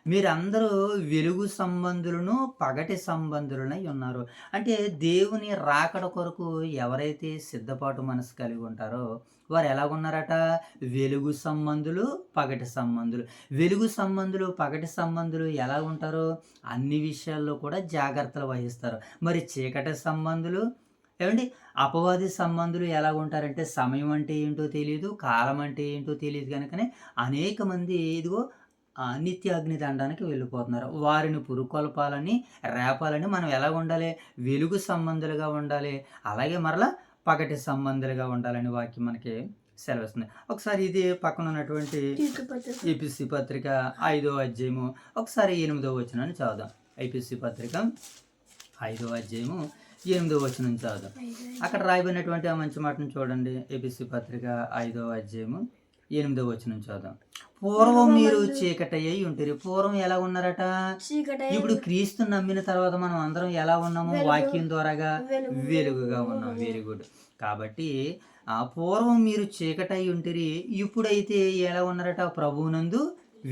మీరందరూ వెలుగు సంబంధులను పగటి సంబంధులనై ఉన్నారు. అంటే దేవుని రాకడ కొరకు ఎవరైతే సిద్ధపాటు మనసు కలిగి ఉంటారో వారు ఎలాగున్నారట? వెలుగు సంబంధులు, పగటి సంబంధులు. వెలుగు సంబంధులు, పగటి సంబంధులు ఎలా ఉంటారో అన్ని విషయాల్లో కూడా జాగ్రత్తలు వహిస్తారు. మరి చీకటి సంబంధులు ఏమండి, అపవాది సంబంధులు ఎలా ఉంటారంటే సమయం అంటే ఏంటో తెలియదు, కాలం అంటే ఏంటో తెలియదు కనుకనే అనేక మంది ఇదిగో నిత్యాగ్ని దండానికి వెళ్ళిపోతున్నారు. వారిని పురుకొల్పాలని, రేపాలని మనం ఎలా ఉండాలి? వెలుగు సంబంధులుగా ఉండాలి. అలాగే మరలా పగటి సంబంధులుగా ఉండాలని వాక్యం మనకి సెలవిస్తుంది. ఒకసారి ఇది పక్కన ఉన్నటువంటి ఎపిసి పత్రిక 5వ అధ్యాయము ఒకసారి 8వ వచనాన్ని చదువుదాం. ఎపిసి పత్రిక 5వ అధ్యాయము 8వ వచనం చదువుదాం. అక్కడ రాయబడినటువంటి ఆ మంచి మాటను చూడండి. ఎపిసి పత్రిక 5వ అధ్యాయము 8వ వచనం చదువుదాం. పూర్వం మీరు చీకటయ్యి ఉంటారు. పూర్వం ఎలా ఉన్నారట? ఇప్పుడు క్రీస్తు నమ్మిన తర్వాత మనం అందరం ఎలా ఉన్నాము? వాక్యం ద్వారాగా వెలుగుగా ఉన్నాం. Very good. కాబట్టి పూర్వం మీరు చీకటై ఉంటిరి, ఇప్పుడైతే ఎలా ఉన్నారట? ప్రభువునందు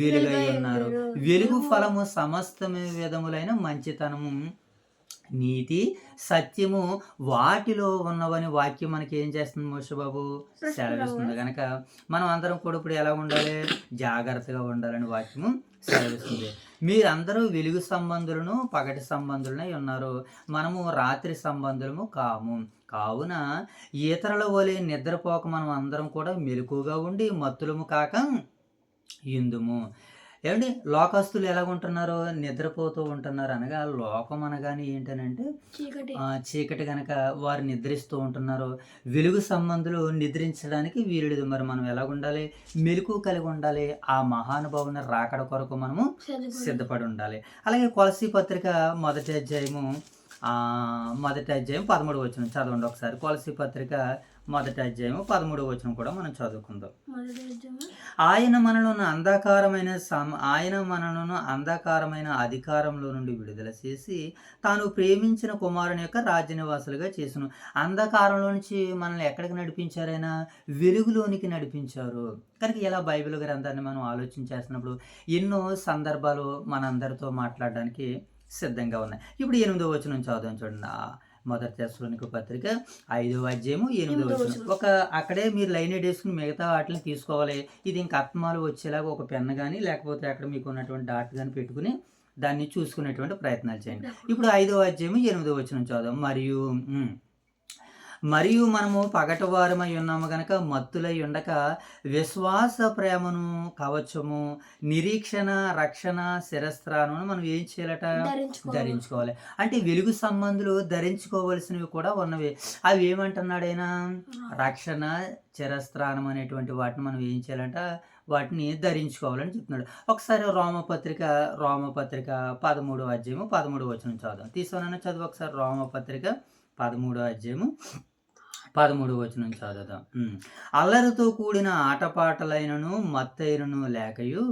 వెలుగై ఉన్నారు. వెలుగు ఫలము సమస్త విధములైన మంచితనము, నీతి, సత్యము వాటిలో ఉన్నవని వాక్యం మనకి ఏం చేస్తుంది? మోషబాబు సెలవిస్తుంది. కనుక మనం అందరం కూడా ఇప్పుడు ఎలా ఉండాలి? జాగ్రత్తగా ఉండాలని వాక్యము సెలవిస్తుంది. మీరందరూ వెలుగు సంబంధులను పగటి సంబంధులనై ఉన్నారు. మనము రాత్రి సంబంధులము కాము. కావున ఇతరుల వలె నిద్రపోక మనం అందరం కూడా మెలకుగా ఉండి మత్తులము కాక ఇందుము. ఏమండి, లోకస్తులు ఎలాగుంటున్నారు? నిద్రపోతూ ఉంటున్నారు. అనగా లోకం అనగానే ఏంటనంటే చీకటి కనుక వారు నిద్రిస్తూ ఉంటున్నారు. వెలుగు సంబంధులు నిద్రించడానికి వీలులేదు. మరి మనం ఎలాగుండాలి? మెలకు కలిగి ఉండాలి. ఆ మహానుభావుని రాకడ కొరకు మనము సిద్ధపడి ఉండాలి. అలాగే కొలసీ పత్రిక 1వ అధ్యాయము 13వ వచనం చదవండి ఒకసారి. కొలసీ పత్రిక 1వ అధ్యాయము 13వ వచనం కూడా మనం చదువుకుందాం. ఆయన మనలను అంధకారమైన అధికారంలో నుండి విడుదల చేసి తాను ప్రేమించిన కుమారుని యొక్క రాజ్య నివాసులుగా చేసును. అంధకారంలో నుంచి మనల్ని ఎక్కడికి నడిపించారైనా? వెలుగులోనికి నడిపించారు. కనుక ఇలా బైబిల్ గ్రంథాన్ని మనం ఆలోచన చేస్తున్నప్పుడు ఎన్నో సందర్భాలు మనందరితో మాట్లాడడానికి సిద్ధంగా ఉన్నాయి. ఇప్పుడు 8వ వచనం చదువుదాం చూడండి. 1 తెస్సలోనికీయుల పత్రిక 5వ అధ్యాయము 8వ వచనం. అక్కడే మీరు లైన్ వేసుకుని మిగతా వాటిని తీసుకోవాలి. ఇది ఇంకా అర్థమాలు వచ్చేలాగా ఒక పెన్ను కానీ లేకపోతే అక్కడ మీకు ఉన్నటువంటి డాట్ కానీ పెట్టుకుని దాన్ని చూసుకునేటువంటి ప్రయత్నాలు చేయండి. ఇప్పుడు 5వ అధ్యాయము 8వ వచనం చదువుదాం. మరియు మనము పగటి వారమై ఉన్నాము గనక మత్తులై ఉండక విశ్వాస ప్రేమను కవచము, నిరీక్షణ, రక్షణ, శిరస్త్రాణమును మనం ఏం చేయాలట? ధరించుకోవాలి. అంటే వెలుగు సంబంధులు ధరించుకోవలసినవి కూడా ఉన్నవి. అవి ఏమంటున్నాడైనా? రక్షణ, శిరస్త్రాణం అనేటువంటి వాటిని మనం ఏం చేయాలంట? వాటిని ధరించుకోవాలని చెప్తున్నాడు. ఒకసారి రోమపత్రిక 13వ అధ్యాయము 13వ వచనం చదువు. తీసుకున్నా చదువు ఒకసారి. రోమపత్రిక 13వ అధ్యాయము 13వ వచనం చదువుదాం. అల్లరితో కూడిన ఆటపాటలైనను మత్తైనను లేకయు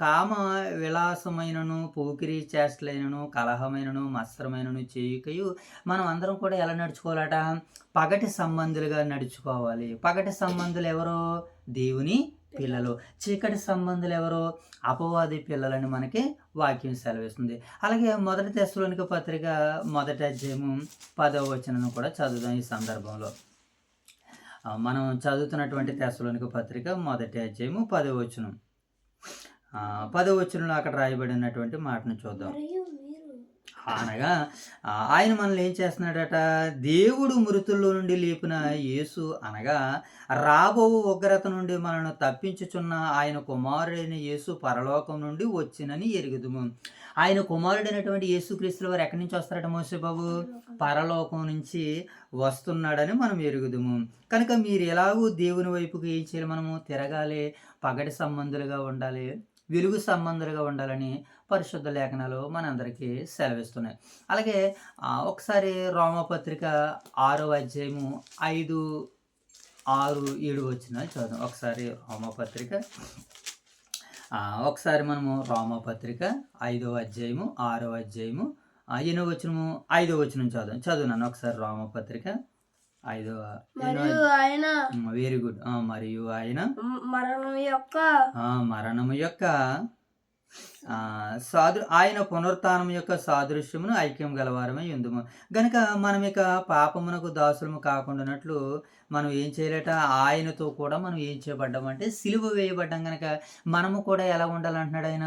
కామ విలాసమైనను పోకిరి చేష్టలైనను కలహమైనను మత్సరమైనను చేయుకయు మనం అందరం కూడా ఎలా నడుచుకోవాలట? పగటి సంబంధులుగా నడుచుకోవాలి. పగటి సంబంధులు ఎవరో? దేవుని పిల్లలు. చీకటి సంబంధులు ఎవరో? అపవాది పిల్లలని మనకి వాక్యం సెలవిస్తుంది. అలాగే 1 తెస్సలోనికీయుల పత్రిక 1వ అధ్యాయము 10వ వచనం కూడా చదువుదాం. ఈ సందర్భంలో మనం చదువుతున్నటువంటి తెస్సలోనికీయుల పత్రిక 1వ అధ్యాయము 10వ వచనం. 10వ వచనంలో అక్కడ రాయబడినటువంటి మాటను చూద్దాం. అనగా ఆయన మనల్ని ఏం చేస్తున్నాడట, దేవుడు మృతుల్లో నుండి లేపిన యేసు అనగా రాబో ఉగ్రత నుండి మనల్ని తప్పించుచున్న ఆయన కుమారుడైన యేసు పరలోకం నుండి వచ్చినని ఎరుగుదుము. ఆయన కుమారుడైనటువంటి యేసుక్రీస్తుల వారు ఎక్కడి నుంచి వస్తారట మోసే బాబు? పరలోకం నుంచి వస్తున్నాడని మనం ఎరుగుదుము. కనుక మీరు ఎలాగూ దేవుని వైపుకి ఏం చేయాలి, మనము తిరగాలి, పగటి సంబంధులుగా ఉండాలి, వెలుగు సంబంధులుగా ఉండాలని పరిశుద్ధ లేఖనాలు మనందరికీ సెలవిస్తున్నాయి. అలాగే ఒకసారి రోమపత్రిక 6వ అధ్యాయము 5, 6, 7 వచనాలు చదువు. ఒకసారి రోమపత్రిక ఒకసారి మనము రోమపత్రిక 5వ అధ్యాయము 6వ అధ్యాయము 8వ వచనము 5వ వచనం చదువునాను. ఒకసారి రోమపత్రిక 5వ వెరీ గుడ్. మరియు ఆయన మరణము యొక్క ఆయన పునరుత్థానం యొక్క సాదృశ్యమును ఐక్యం గలవారమై ఉందుము. గనుక మనం ఇక పాపమునకు దాసులము కాకుండానట్లు మనం ఏం చేయలేట, ఆయనతో కూడా మనం ఏం చేయబడ్డామంటే సిలువ వేయబడ్డాం. గనక మనము కూడా ఎలా ఉండాలంటున్నాడు ఆయన,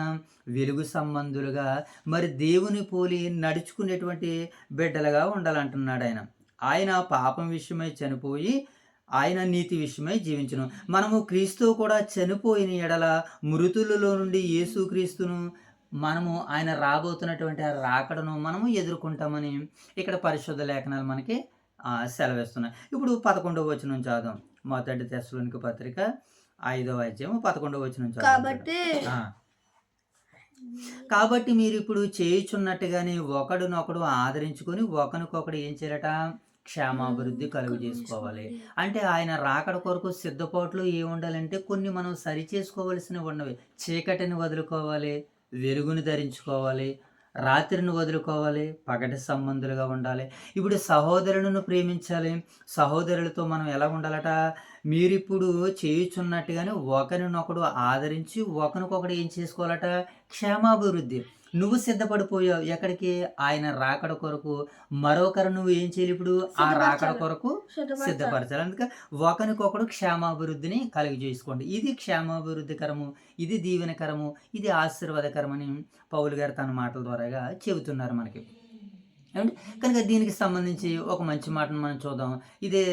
వెలుగు సంబంధులుగా, మరి దేవుని పోలి నడుచుకునేటువంటి బిడ్డలుగా ఉండాలంటున్నాడు ఆయన. ఆయన పాపం విషయమై చనిపోయి ఆయన నీతి విషయమై జీవించును. మనము క్రీస్తు కూడా చనిపోయిన ఎడల మృతులలో నుండి యేసుక్రీస్తును మనము ఆయన రాబోతున్నటువంటి ఆ రాకడను మనము ఎదుర్కొంటామని ఇక్కడ పరిశుద్ధ లేఖనాలు మనకి సెలవిస్తున్నాయి. ఇప్పుడు 11వ వచనం చదువుదాం. మొదటి తెస్సలోనిక పత్రిక 5వ అధ్యాయం 11వ వచనం చదువుదాం. కాబట్టి మీరు ఇప్పుడు చేయుచున్నట్టుగానే ఒకడునొకడు ఆదరించుకొని ఒకరికొకడు ఏం చేయాలట, క్షేమాభివృద్ధి కలుగు చేసుకోవాలి. అంటే ఆయన రాకడ కొరకు సిద్ధపాట్లు ఏముండాలంటే కొన్ని మనం సరి చేసుకోవలసినవి ఉన్నవి. చీకటిని వదులుకోవాలి, వెలుగుని ధరించుకోవాలి, రాత్రిని వదులుకోవాలి, పగటి సంబంధులుగా ఉండాలి. ఇప్పుడు సహోదరులను ప్రేమించాలి. సహోదరులతో మనం ఎలా ఉండాలట, మీరిప్పుడు చేయుచున్నట్టుగానే ఒకరినొకడు ఆదరించి ఒకరికొకడు ఏం చేసుకోవాలట, క్షేమాభివృద్ధి. నువ్వు సిద్ధపడిపోయావు ఎక్కడికి, ఆయన రాకడ కొరకు. మరొకరు నువ్వు ఏం చేయాలి, ఇప్పుడు ఆ రాకడ కొరకు సిద్ధపరచాలి. అందుకే ఒకరికొకడు క్షేమాభివృద్ధిని కలిగి చేసుకోండి. ఇది క్షేమాభివృద్ధికరము, ఇది దీవెనకరము, ఇది ఆశీర్వాదకరమని పౌలు గారు తన మాటల ద్వారాగా చెబుతున్నారు మనకి. కనుక దీనికి సంబంధించి ఒక మంచి మాటను మనం చూద్దాం. ఇదే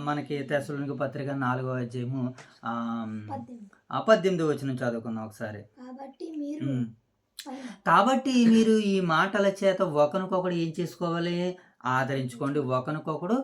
మనకి తెస్సలోనిక పత్రిక 4వ అధ్యాయము 18వ వచనం చదువుకుందాం ఒకసారి. కాబట్టి మీరు ఈ మాటల చేత ఒకరికొకడు ఏం చేసుకోవాలి, ఆదరించుకోండి, ఒకరికొకడు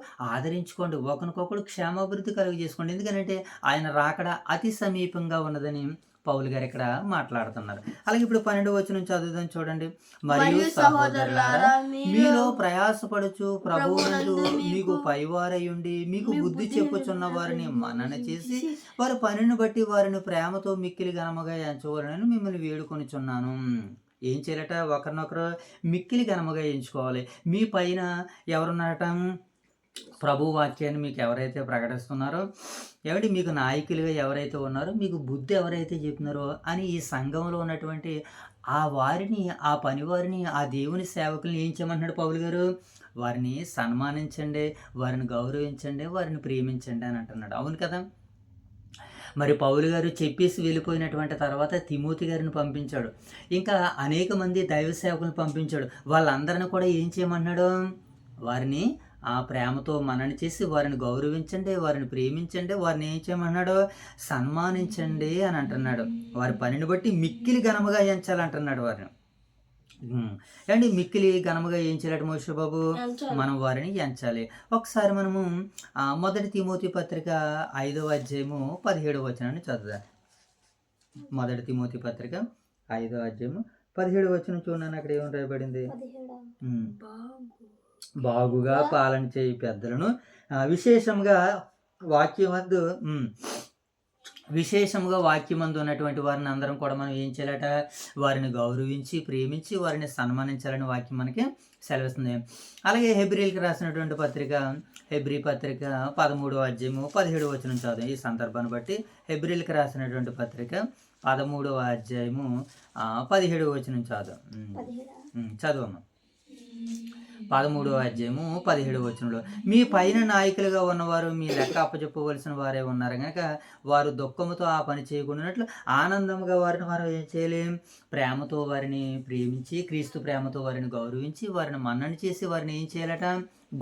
క్షేమాభివృద్ధి కలుగు చేసుకోండి. ఎందుకంటే ఆయన రాకడ అతి సమీపంగా ఉన్నదని పౌలు గారు ఇక్కడ మాట్లాడుతున్నారు. అలాగే ఇప్పుడు 12వ వచనం చదువుదాం చూడండి. మరియు సహోదరులారా, మీలో ప్రయాసపడుచు ప్రభువునందు మీకు పైవారయుండి మీకు బుద్ధి చెప్పుచున్న వారిని మన్నన చేసి వారి పనిని బట్టి వారిని ప్రేమతో మిక్కిలి ఘనముగా ఎంచవలనని మిమ్మల్ని వేడుకొనిచున్నాను. ఏం చేయాలట, ఒకరినొకరు మిక్కిలి ఘనముగా ఎంచుకోవాలి. మీ పైన ఎవరున్నారట, ప్రభు వాక్యాన్ని మీకు ఎవరైతే ప్రకటిస్తున్నారో, మీకు నాయకులుగా ఎవరైతే ఉన్నారో, మీకు బుద్ధి ఎవరైతే చెప్తున్నారో అని ఈ సంఘంలో ఉన్నటువంటి ఆ వారిని, ఆ పనివారిని, ఆ దేవుని సేవకుల్ని ఏం చేయమంటున్నాడు పౌలు గారు, వారిని సన్మానించండి, వారిని గౌరవించండి, వారిని ప్రేమించండి అని అంటున్నాడు. అవును కదా. మరి పౌలు గారు చెప్పేసి వెళ్ళిపోయినటువంటి తర్వాత తిమోతి గారిని పంపించాడు. ఇంకా అనేక మంది దైవ సేవకులను పంపించాడు. వాళ్ళందరిని కూడా ఏం చేయమన్నాడు, వారిని ఆ ప్రేమతో మనని చేసి వారిని గౌరవించండి, వారిని ప్రేమించండి, వారిని ఏం చేయమన్నాడు, సన్మానించండి అని అంటున్నాడు. వారి పనిని బట్టి మిక్కిలి ఘనముగా ఎంచాలంటున్నాడు వారిని. మిక్కిలి ఘనముగా ఏం చేయాలట మోషే బాబు, మనం వారిని ఎంచాలి. ఒకసారి మనము మొదటి తిమోతి పత్రిక 5వ అధ్యాయము 17వ వచనాన్ని చదువుదాం. మొదటి తిమోతి పత్రిక 5వ అధ్యాయము 17వ వచనం చూడండి. అక్కడ ఏమని రాయబడింది, బాగుగా పాలన చేయి పెద్దలను విశేషంగా వాక్యమందు ఉన్నటువంటి వారిని అందరం కూడా మనం ఏం చేయాలట, వారిని గౌరవించి ప్రేమించి వారిని సన్మానించాలని వాక్యం మనకి సెలవిస్తుంది. అలాగే హెబ్రీలకు రాసినటువంటి పత్రిక, హెబ్రీ పత్రిక 13వ అధ్యాయము 17వ వచనం చదువు. ఈ సందర్భాన్ని బట్టి హెబ్రీలకు రాసినటువంటి పత్రిక 13వ అధ్యాయము 17వ వచనం చదువు. చదువమ్మా. 13వ అధ్యాయము 17వ వచనంలో మీ పైన నాయకులుగా ఉన్నవారు మీ లెక్క అప్పచెప్పవలసిన వారే ఉన్నారు కనుక వారు దుఃఖముతో ఆ పని చేయకుండానట్లు ఆనందంగా వారు ఏం చేయలేం, ప్రేమతో వారిని ప్రేమించి క్రీస్తు ప్రేమతో వారిని గౌరవించి వారిని మన్నన చేసి వారిని ఏం చేయాలట,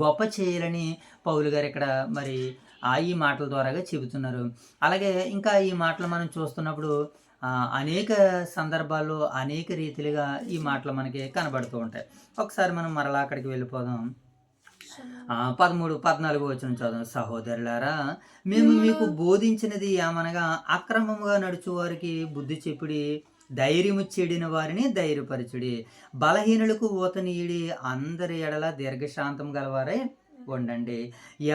గొప్ప చేయాలని పౌలు గారు ఇక్కడ మరి ఈ మాటల ద్వారాగా చెబుతున్నారు. అలాగే ఇంకా ఈ మాటలు మనం చూస్తున్నప్పుడు అనేక సందర్భాల్లో అనేక రీతిలుగా ఈ మాటలు మనకి కనబడుతూ ఉంటాయి. ఒకసారి మనం మరలా అక్కడికి వెళ్ళిపోదాం. 14 వచనం చదువు. సహోదరులారా, మేము మీకు బోధించినది ఏమనగా అక్రమముగా నడుచు వారికి బుద్ధి చెప్పుడి, ధైర్యము చెడిన వారిని ధైర్యపరచుడి, బలహీనులకు ఊతనీయుడి, అందరి ఎడల దీర్ఘశాంతం గలవారై ఉండండి,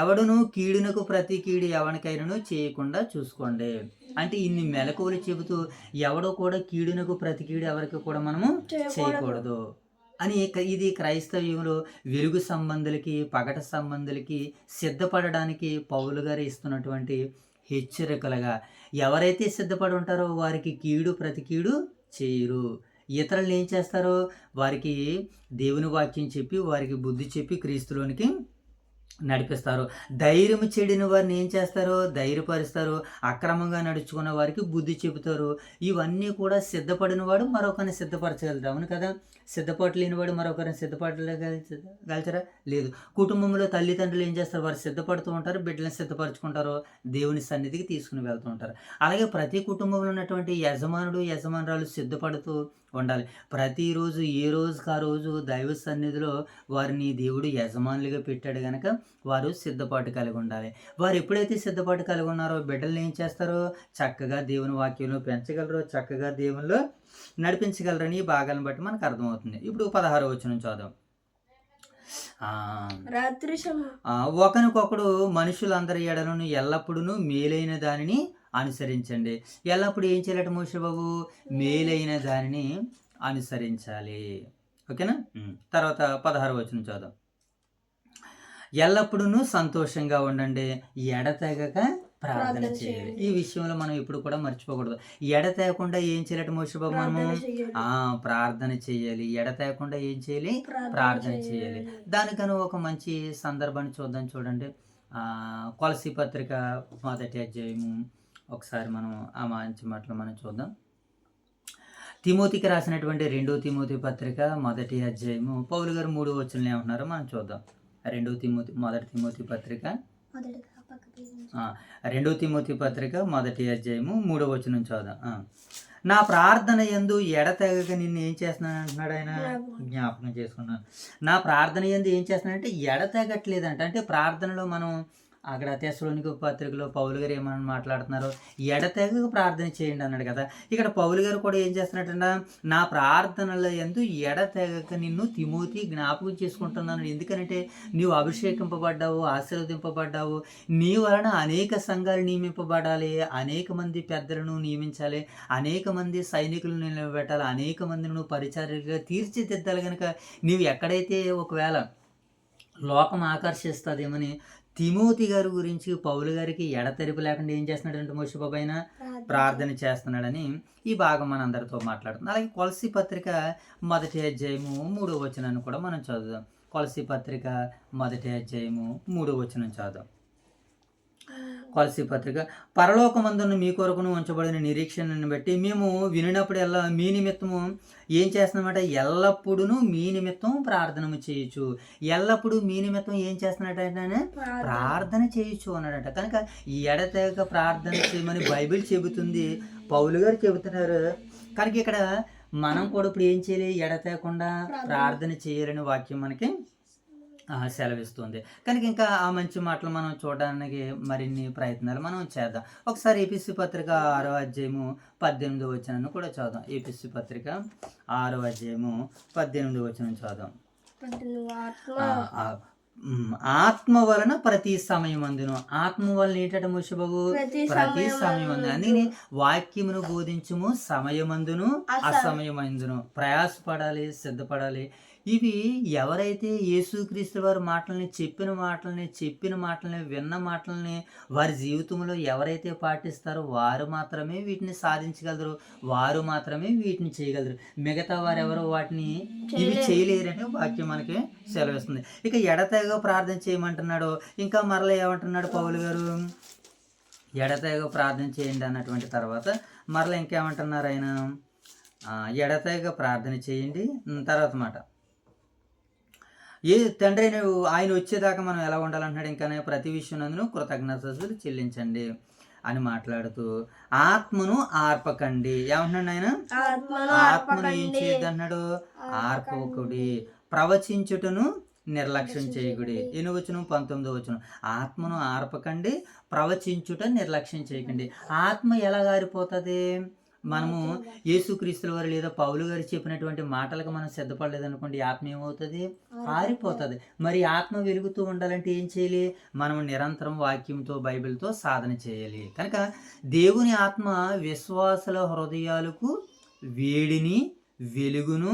ఎవడును కీడునకు ప్రతి కీడు ఎవరికైనాను చేయకుండా చూసుకోండి. అంటే ఇన్ని మెలకువలు చెబుతూ ఎవడో కూడా కీడునకు ప్రతి కీడు ఎవరికి కూడా మనము చేయకూడదు అని ఇది క్రైస్తవ్యంలో వెలుగు సంబంధులకి పగట సంబంధులకి సిద్ధపడడానికి పౌలు గారు ఇస్తున్నటువంటి హెచ్చరికలుగా. ఎవరైతే సిద్ధపడి ఉంటారో వారికి కీడు ప్రతి కీడు చేయరు. ఇతరులు ఏం చేస్తారో వారికి దేవుని వాక్యం చెప్పి వారికి బుద్ధి చెప్పి క్రీస్తులోనికి నడిపిస్తారు. ధైర్యం చెడిన వారిని ఏం చేస్తారో ధైర్యపరుస్తారు. అక్రమంగా నడుచుకున్న వారికి బుద్ధి చెబుతారు. ఇవన్నీ కూడా సిద్ధపడిన వాడు మరొకరిని సిద్ధపరచగలరు. అవును కదా. సిద్ధపాటు లేనివాడు మరొకరిని సిద్ధపడగలుగుతారా? లేదు. కుటుంబంలో తల్లిదండ్రులు ఏం చేస్తారు, వారు సిద్ధపడుతూ ఉంటారు, బిడ్డలను సిద్ధపరచుకుంటారు, దేవుని సన్నిధికి తీసుకుని వెళ్తూ ఉంటారు. అలాగే ప్రతి కుటుంబంలో ఉన్నటువంటి యజమానుడు యజమానురాలు సిద్ధపడుతూ ఉండాలి. ప్రతిరోజు ఏ రోజుకి ఆ రోజు దైవ సన్నిధిలో వారిని దేవుడు యజమానులుగా పెట్టాడు కనుక వారు సిద్ధపాటు కలిగి ఉండాలి. వారు ఎప్పుడైతే సిద్ధపాటు కలిగి ఉన్నారో బిడ్డలను ఏం చేస్తారో చక్కగా దేవుని వాక్యంలో పెంచగలరు, చక్కగా దేవునిలో నడిపించగలరని ఈ భాగాలను బట్టి మనకు అర్థమవుతుంది. ఇప్పుడు 16వ వచనం చదువు. ఒకరికొకడు మనుషులందరి ఎడలను ఎల్లప్పుడూ మేలైన దానిని అనుసరించండి. ఎల్లప్పుడు ఏం చేయాలట మోషే బాబు? మేలైన దానిని అనుసరించాలి. ఓకేనా. తర్వాత 16వ వచనం చదువు. ఎల్లప్పుడూ సంతోషంగా ఉండండి, ఎడతెగక ప్రార్థన చేయాలి. ఈ విషయంలో మనం ఎప్పుడు కూడా మర్చిపోకూడదు. ఎడతెగకుండా ఏం చేయాలట మోషే బాబు? మనము ప్రార్థన చేయాలి. ఎడతెగకుండా ఏం చేయాలి? ప్రార్థన చేయాలి. దానికన్నా ఒక మంచి సందర్భాన్ని చూద్దాం. చూడండి, కొలసీ పత్రిక 1వ అధ్యాయము ఒకసారి మనం ఆ మంచి మాటలు మనం చూద్దాం. తిమోతికి రాసినటువంటి 2వ తిమోతి పత్రిక 1వ అధ్యాయము పౌలు గారు 3వ వచనం ఏమంటున్నారో మనం చూద్దాం. 1వ తిమోతి పత్రిక 2వ తిమోతి పత్రిక 1వ అధ్యాయము 3వ వచనం చూద్దాం. నా ప్రార్థన యందు ఎడతెగక నిన్ను ఏం చేస్తున్నాను అంటున్నాడు ఆయన. జ్ఞాపకం చేసుకున్నాను. నా ప్రార్థన యందు ఏం చేస్తున్నానంటే ఎడతెగట్లేదంట. అంటే ప్రార్థనలో మనం అక్కడ తెస్సలోనిక పత్రికలో పౌలు గారు ఏమని మాట్లాడుతున్నారు, ఎడతెగక ప్రార్థన చేయండి అన్నాడు కదా. ఇక్కడ పౌలు గారు కూడా ఏం చేస్తున్నట్ట, నా ప్రార్థనల యందు ఎడతెగక నిన్ను తిమోతి జ్ఞాపకం చేసుకుంటున్నాను. ఎందుకంటే నీవు అభిషేకింపబడ్డావు, ఆశీర్వదింపబడ్డావు, నీ వలన అనేక సంఘాలు నియమింపబడాలి, అనేక మంది పెద్దలను నియమించాలి, అనేక మంది సైనికులను నిలబెట్టాలి, అనేక మందిని నువ్వు పరిచారికగా తీర్చిదిద్దాలి. కనుక నీవు ఎక్కడైతే ఒకవేళ లోకం ఆకర్షిస్తుందేమని తిమోతి గారి గురించి పౌలు గారికి ఎడతెరిపి లేకుండా ఏం చేస్తున్నాడంటే మోషే బాబు ఆయన ప్రార్థన చేస్తున్నాడని ఈ భాగం మన అందరితో మాట్లాడుతుంది. అలాగే కొలసీ పత్రిక 1వ అధ్యాయము 3వ వచనాన్ని కూడా మనం చదువుదాం. కొలసీ పత్రిక 1వ అధ్యాయము 3వ వచనం చదువుదాం. కొలసీ పత్రిక. పరలోకమందున్న మీ కొరకును ఉంచబడిన నిరీక్షణను బట్టి మేము వినినప్పుడల్లా మీ నిమిత్తము ఏం చేస్తున్నామట, ఎల్లప్పుడూ మీ నిమిత్తం ప్రార్థన చేయొచ్చు. ఎల్లప్పుడూ మీ నిమిత్తం ఏం చేస్తున్నట్టయితే ప్రార్థన చేయొచ్చు అన్నాడట. కనుక ఈ ఎడతెగక ప్రార్థన చేయమని బైబిల్ చెబుతుంది, పౌలు గారు చెబుతున్నారు. కనుక ఇక్కడ మనం కూడా ఇప్పుడు ఏం చేయాలి, ఎడతెగకుండా ప్రార్థన చేయాలని వాక్యం మనకి సెలవిస్తుంది. కనుక ఇంకా ఆ మంచి మాటలు మనం చూడడానికి మరిన్ని ప్రయత్నాలు మనం చేద్దాం. ఒకసారి ఏపీసీ పత్రిక 6వ అధ్యాయము 18వ వచనాన్ని కూడా చదువుదాం. ఏపీసీ పత్రిక 6వ అధ్యాయము 18వ వచనం చదువుదాం. ఆత్మ వలన ప్రతి సమయమందును. ఆత్మ వలన ఏంటంటే మోషబాబు? ప్రతి సమయమందును. అందుకని వాక్యమును బోధించుము సమయమందును అసమయమందును. ప్రయాసపడాలి, సిద్ధపడాలి. ఇవి ఎవరైతే యేసుక్రీస్తు వారి చెప్పిన మాటల్ని విన్న మాటల్ని వారి జీవితంలో ఎవరైతే పాటిస్తారో వారు మాత్రమే వీటిని సాధించగలరు, వారు మాత్రమే వీటిని చేయగలరు. మిగతా వారెవరో వాటిని ఇవి చేయలేరని వాక్యం మనకి సెలవిస్తుంది. ఇక ఎడతెగ ప్రార్థన చేయమంటున్నాడు. ఇంకా మరలా ఏమంటున్నాడు పౌలు గారు? ఎడతెగ ప్రార్థన చేయండి అన్నటువంటి తర్వాత మరలా ఇంకేమంటున్నారు ఆయన? ఎడతెగ ప్రార్థన చేయండి. తర్వాత మాట, ఏ తండ్రి ఆయన వచ్చేదాకా మనం ఎలా ఉండాలంటున్నాడు? ఇంకానే ప్రతి విషయం నందును కృతజ్ఞతలు చెల్లించండి అని మాట్లాడుతూ ఆత్మను ఆర్పకండి. ఏమంటున్నాడు ఆయన? ఆత్మను ఏం చేయద్దు అన్నాడు? ఆర్పకుడి. ప్రవచించుటను నిర్లక్ష్యం చేయకుడి. 19 ఆత్మను ఆర్పకండి, ప్రవచించుట నిర్లక్ష్యం చేయకండి. ఆత్మ ఎలా ఆరిపోతుంది? మనము యేసుక్రీస్తుల వారు లేదా పౌలు గారు చెప్పినటువంటి మాటలకు మనం సిద్ధపడలేదనుకోండి, ఆత్మ ఏమవుతుంది? ఆరిపోతుంది. మరి ఆత్మ వెలుగుతూ ఉండాలంటే ఏం చేయాలి? మనం నిరంతరం వాక్యంతో బైబిల్తో సాధన చేయాలి. కనుక దేవుని ఆత్మ విశ్వాసుల హృదయాలకు వేడిని, వెలుగును,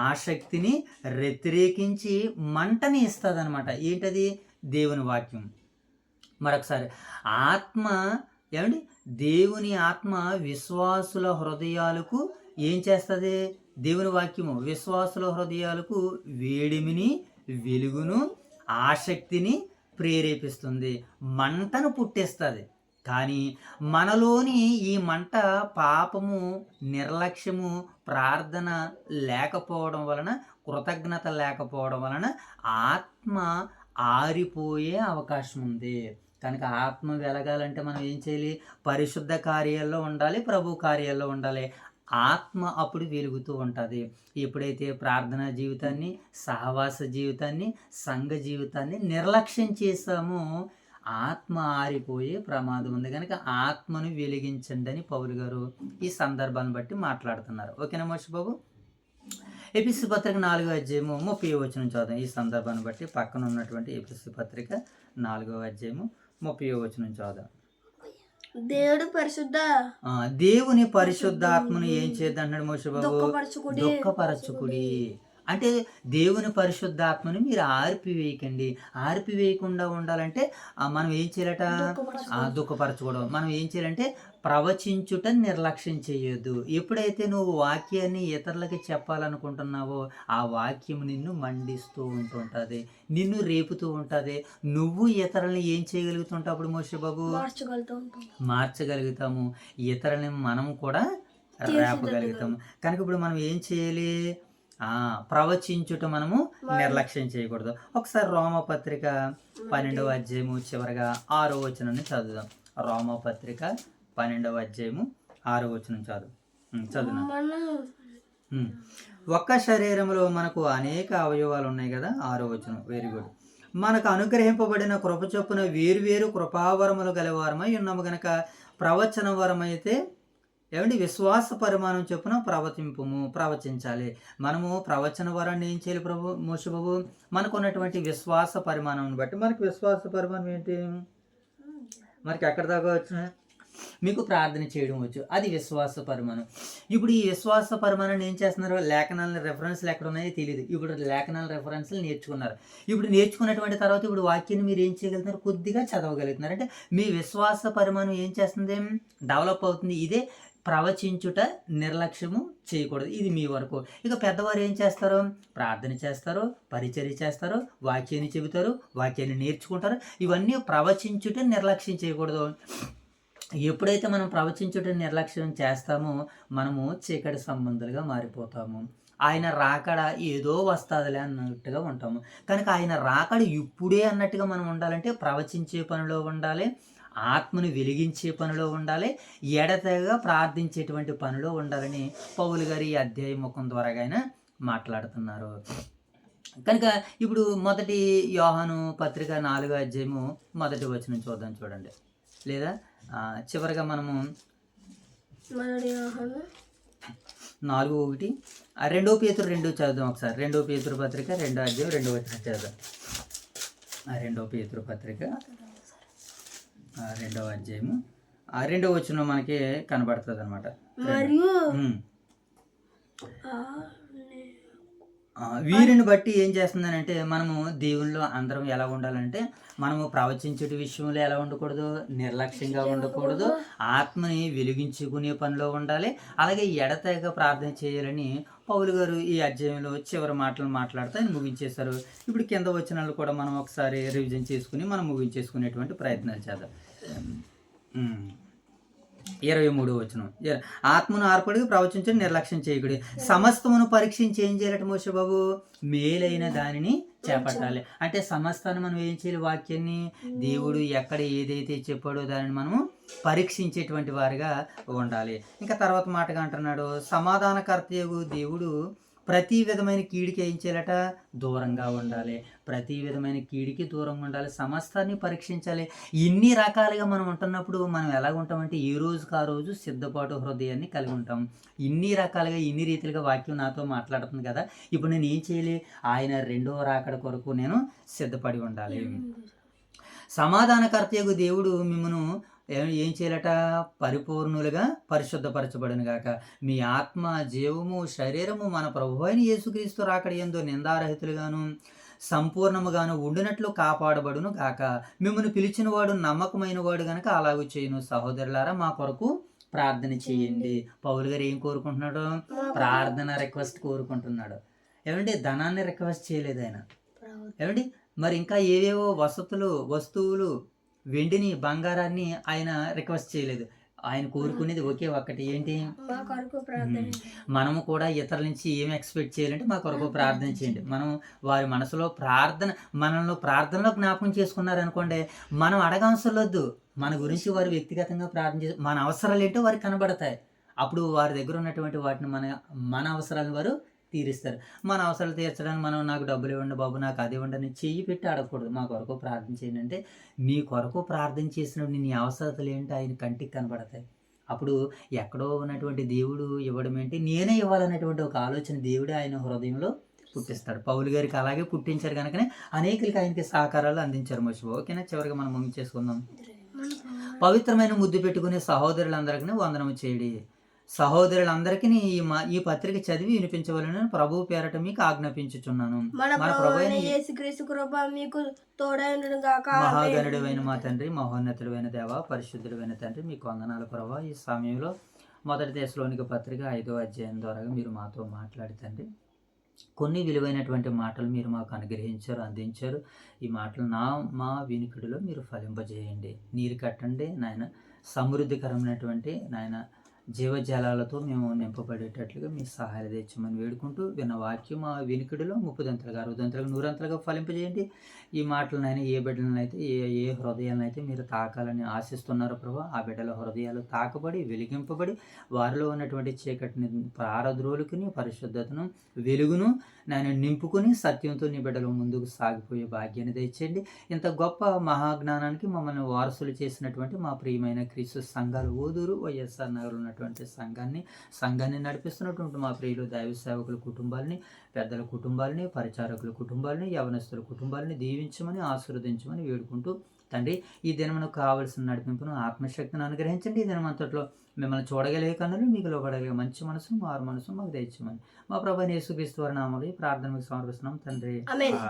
ఆసక్తిని వ్యతిరేకించి మంటని ఇస్తుంది అనమాట. ఏంటది? దేవుని వాక్యం. మరొకసారి, ఆత్మ ఏమండి? దేవుని ఆత్మ విశ్వాసుల హృదయాలకు ఏం చేస్తుంది? దేవుని వాక్యము విశ్వాసుల హృదయాలకు వేడిమిని, వెలుగును, ఆసక్తిని ప్రేరేపిస్తుంది, మంటను పుట్టిస్తుంది. కానీ మనలోని ఈ మంట పాపము, నిర్లక్ష్యము, ప్రార్థన లేకపోవడం వలన, కృతజ్ఞత లేకపోవడం వలన ఆత్మ ఆరిపోయే అవకాశం ఉంది. కనుక ఆత్మ వెలగాలంటే మనం ఏం చేయాలి? పరిశుద్ధ కార్యాల్లో ఉండాలి, ప్రభు కార్యాల్లో ఉండాలి. ఆత్మ అప్పుడు వెలుగుతూ ఉంటుంది. ఎప్పుడైతే ప్రార్థనా జీవితాన్ని, సహవాస జీవితాన్ని, సంఘ జీవితాన్ని నిర్లక్ష్యం చేస్తామో ఆత్మ ఆరిపోయే ప్రమాదం ఉంది. కనుక ఆత్మను వెలిగించండి అని పౌలు గారు ఈ సందర్భాన్ని బట్టి మాట్లాడుతున్నారు. ఓకేనా మోషి బాబు? ఎఫెసీ పత్రిక 4:30 చదువుదాం. ఈ సందర్భాన్ని బట్టి పక్కన ఉన్నటువంటి ఎఫెసీ పత్రిక 4:30 చదువుదాం. దేవుని పరిశుద్ధాత్మను ఏం చేద్దంటున్నాడు మోషి బాబు? దుఃఖపరచుకుడి. అంటే దేవుని పరిశుద్ధాత్మని మీరు ఆర్పివేయకండి. ఆర్పివేయకుండా ఉండాలంటే మనం ఏం చేయాలట? దుఃఖపరచకూడదు. మనం ఏం చేయాలంటే ప్రవచించుట నిర్లక్ష్యం చేయొద్దు. ఎప్పుడైతే నువ్వు వాక్యాన్ని ఇతరులకి చెప్పాలనుకుంటున్నావో ఆ వాక్యం నిన్ను మండిస్తూ ఉంటుంటుంది, నిన్ను రేపుతూ ఉంటుంది. నువ్వు ఇతరులని ఏం చేయగలుగుతుంటావు అప్పుడు మోషే బాబు? మార్చగలుగుతాము. ఇతరులని మనం కూడా రేపగలుగుతాము. కనుక ఇప్పుడు మనం ఏం చేయాలి? ప్రవచించుట మనము నిర్లక్ష్యం చేయకూడదు. ఒకసారి రోమపత్రిక 12వ చివరగా 6వ చదువుదాం. రోమపత్రిక 12వ చదువు. ఒక్క శరీరంలో మనకు అనేక అవయవాలు ఉన్నాయి కదా. 6వ వెరీ గుడ్. మనకు అనుగ్రహింపబడిన కృప చొప్పున వేరు కృపావరములు గలవారమై ఉన్నాము గనక ప్రవచన వరమైతే ఏమండి విశ్వాస పరిమాణం చొప్పున ప్రవచించాలి. మనము ప్రవచన వరాన్ని ఏం చేయాలి మోషే బాబు? మనకు ఉన్నటువంటి విశ్వాస పరిమాణం బట్టి. మనకి విశ్వాస పరిమాణం ఏంటి? మనకి ఎక్కడ దాకా వచ్చిన మీకు ప్రార్థన చేయడం వచ్చు, అది విశ్వాస పరిమాణం. ఇప్పుడు ఈ విశ్వాస పరిమాణాన్ని ఏం చేస్తున్నారు? లేఖనాల రెఫరెన్స్లు ఎక్కడ ఉన్నాయో తెలియదు. ఇప్పుడు లేఖనాల రెఫరెన్స్లు నేర్చుకున్నారు. ఇప్పుడు నేర్చుకున్నటువంటి తర్వాత ఇప్పుడు వాక్యాన్ని మీరు ఏం చేయగలుగుతున్నారు? కొద్దిగా చదవగలుగుతున్నారు. అంటే మీ విశ్వాస పరిమాణం ఏం చేస్తుంది? డెవలప్ అవుతుంది. ఇదే ప్రవచించుట నిర్లక్ష్యము చేయకూడదు. ఇది మీ వరకు. ఇక పెద్దవారు ఏం చేస్తారు? ప్రార్థన చేస్తారు, పరిచర్య చేస్తారు, వాక్యాన్ని చెబుతారు, వాక్యాన్ని నేర్చుకుంటారు. ఇవన్నీ ప్రవచించుట నిర్లక్ష్యం చేయకూడదు. ఎప్పుడైతే మనం ప్రవచించుట నిర్లక్ష్యం చేస్తామో మనము చీకటి సంబంధులుగా మారిపోతాము. ఆయన రాకడ ఏదో వస్తుందిలే అన్నట్టుగా ఉంటాము. కనుక ఆయన రాకడ ఇప్పుడే అన్నట్టుగా మనం ఉండాలంటే ప్రవచించే పనిలో ఉండాలి, ఆత్మను వెలిగించే పనిలో ఉండాలి, ఎడతెగగా ప్రార్థించేటువంటి పనిలో ఉండాలని పౌలు గారు ఈ అధ్యాయ ముఖం ద్వారాగా మాట్లాడుతున్నారు. కనుక ఇప్పుడు మొదటి యోహాను పత్రిక 4వ చూద్దాం. చూడండి. లేదా చివరిగా మనము 4:1 2 పేతురు 2 చదువుదాం. ఒకసారి 2 పేతురు పత్రిక 2వ చదువుదాం. 2 పేతురు పత్రిక 2వ మనకి కనబడుతుంది అనమాట. వీరిని బట్టి ఏం చేస్తుందనంటే మనము దేవునిలో అందరం ఎలా ఉండాలంటే మనము ప్రవచించే విషయంలో ఎలా ఉండకూడదు, నిర్లక్ష్యంగా ఉండకూడదు, ఆత్మని వెలిగించుకునే పనిలో ఉండాలి. అలాగే ఎడతెగ ప్రార్థన చేయాలని పౌలు గారు ఈ అధ్యాయంలో చివరి మాటలు మాట్లాడుతూ ఆయన ముగించేశారు. ఇప్పుడు కింద వచనాలు కూడా మనం ఒకసారి రివిజన్ చేసుకుని మనం ముగించేసుకునేటువంటి ప్రయత్నాలు చేద్దాం. 23వ వచనం, ఆత్మను ఆర్పడికి ప్రవచించడం నిర్లక్ష్యం చేయకూడదు, సమస్తమును పరీక్షించి ఏం చేయాలట మోషే బాబు, మేలైన దానిని చేపట్టాలి. అంటే సమస్తాన్ని మనం ఏం చేయాలి, వాక్యాన్ని దేవుడు ఎక్కడ ఏదైతే చెప్పాడో దానిని మనము పరీక్షించేటువంటి వారిగా ఉండాలి. ఇంకా తర్వాత మాటగా అంటున్నాడు, సమాధానకర్తయగు దేవుడు ప్రతి విధమైన కీడికి ఏం చేయాలట, దూరంగా ఉండాలి. ప్రతి విధమైన కీడికి దూరంగా ఉండాలి, సమస్తాన్ని పరీక్షించాలి. ఇన్ని రకాలుగా మనం ఉంటున్నప్పుడు మనం ఎలాగ ఉంటామంటే ఏ రోజుకి ఆ రోజు సిద్ధపాటు హృదయాన్ని కలిగి ఉంటాం. ఇన్ని రకాలుగా ఇన్ని రీతిలుగా వాక్యం నాతో మాట్లాడుతుంది కదా, ఇప్పుడు నేను ఏం చేయాలి, ఆయన రెండవ రాకడ కొరకు నేను సిద్ధపడి ఉండాలి. సమాధానకర్తయగు దేవుడు మిమ్మను ఏం చేయాలట, పరిపూర్ణులుగా పరిశుద్ధపరచబడును గాక, మీ ఆత్మ జీవము శరీరము మన ప్రభు అయిన యేసుక్రీస్తు రాకడ యందు నిందారహితులుగాను సంపూర్ణముగాను ఉండినట్లు కాపాడబడును గాక. మిమ్మల్ని పిలిచిన వాడు నమ్మకమైన వాడు గనక అలాగూ చేయను. సహోదరులారా మా కొరకు ప్రార్థన చేయండి. పౌలు గారు ఏం కోరుకుంటున్నాడు, ప్రార్థన రిక్వెస్ట్ కోరుకుంటున్నాడు. ఏమంటే ధనాన్ని రిక్వెస్ట్ చేయలేదు ఆయన. ఏమండి మరి ఇంకా ఏవేవో వస్తువులు వెండిని బంగారాన్ని ఆయన రిక్వెస్ట్ చేయలేదు. ఆయన కోరుకునేది ఒకే ఒక్కటి, ఏంటి, మనము కూడా ఇతరుల నుంచి ఏమి ఎక్స్పెక్ట్ చేయాలంటే మా కొరకు ప్రార్థన చేయండి. మనం వారి మనసులో మనల్ని ప్రార్థనలో జ్ఞాపకం చేసుకున్నారనుకోండి, మనం అడగవసరం వద్దు, మన గురించి వారు వ్యక్తిగతంగా ప్రార్థన చేసి మన అవసరాలు ఏంటో వారికి కనబడతాయి. అప్పుడు వారి దగ్గర ఉన్నటువంటి వాటిని మన అవసరాలను వారు తీరుస్తారు. మన అవసరాలు తీర్చడానికి మనం నాకు డబ్బులు ఇవ్వండి బాబు, నాకు అది ఇవ్వండి అని చెయ్యి పెట్టి అడగకూడదు. మా కొరకు ప్రార్థన చేయండి అంటే, మీ కొరకు ప్రార్థన చేసినప్పుడు నీ అవసరతలు ఏంటి ఆయన కంటికి కనబడతాయి. అప్పుడు ఎక్కడో ఉన్నటువంటి దేవుడు ఇవ్వడం ఏంటి, నేనే ఇవ్వాలనేటువంటి ఒక ఆలోచన దేవుడే ఆయన హృదయంలో పుట్టిస్తాడు. పౌలు గారికి అలాగే పుట్టించారు కనుకనే అనేకులకి ఆయనకి సహకారాలు అందించారు. మోషే. ఓకేనా, చివరిగా మనం ముగించేసుకుందాం. పవిత్రమైన ముద్దు పెట్టుకునే సహోదరులందరికీ వందనము చేయడి. సహోదరులందరికీ ఈ పత్రిక చదివి వినిపించవలని ప్రభు పేరట మీకు ఆజ్ఞాపించుచున్నాను. మన ప్రభువైన యేసుక్రీస్తు కృప మీకు తోడై ఉండును గాక. మహాగణుడైన మా తండ్రి, మహోన్నతుడైన దేవ, పరిశుద్ధుడైన తండ్రి, మీకు వందనాలు ప్రభా. ఈ సమయంలో మొదటి తెస్సలోనిక పత్రిక 5వ అధ్యాయం ద్వారా మీరు మాతో మాట్లాడి తండ్రి, కొన్ని విలువైనటువంటి మాటలు మీరు మాకు అనుగ్రహించారు, అందించారు. ఈ మాటలు మా వినికిడిలో మీరు ఫలింపజేయండి. నీరు కట్టండి నాయన, సమృద్ధికరమైనటువంటి నాయన జీవజలాలతో మేము నింపబడేటట్లుగా మీ సహాయం తెచ్చమని వేడుకుంటూ, విన్న వాక్యం మా వినికిడిలో 30 60 100 ఫలింపజేయండి. ఈ మాటలనైనా ఏ బిడ్డలనైతే ఏ హృదయాలనైతే మీరు తాకాలని ఆశిస్తున్నారో ప్రభా, ఆ బిడ్డల హృదయాలు తాకబడి వెలిగింపబడి వారిలో ఉన్నటువంటి చీకటిని పారద్రోలుకుని పరిశుద్ధతను వెలుగును నేను నింపుకుని సత్యంతో నీ బిడ్డలు ముందుకు సాగిపోయే భాగ్యాన్ని తెచ్చేయండి. ఇంత గొప్ప మహాజ్ఞానానికి మమ్మల్ని వారసులు చేసినటువంటి మా ప్రియమైన క్రీస్తు సంఘాలు ఓదూరు వైఎస్ఆర్ నగర్ ఉన్నటువంటి సంఘాన్ని నడిపిస్తున్నటువంటి మా ప్రియులు దైవ సేవకుల కుటుంబాలని, పెద్దల కుటుంబాలని, పరిచారకుల కుటుంబాలని, యవనస్తుల కుటుంబాలని దీవించమని ఆశీర్వదించమని వేడుకుంటూ తండ్రి, ఈ దినమునకు కావలసిన నడిపింపును ఆత్మశక్తిని అనుగ్రహించండి. ఈ దినమంతట్లో మిమ్మల్ని చూడగలిగే కన్నులు, మీకు లోపడగలిగే మంచి మనసు, మారు మనసు మాకు దయచేయమని మా ప్రభువైన యేసుక్రీస్తు వారి నామములో ఈ ప్రార్థన మీకు సమర్పిస్తున్నాం తండ్రి. ఆమేన్.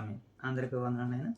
అందరికీ వందనాలు.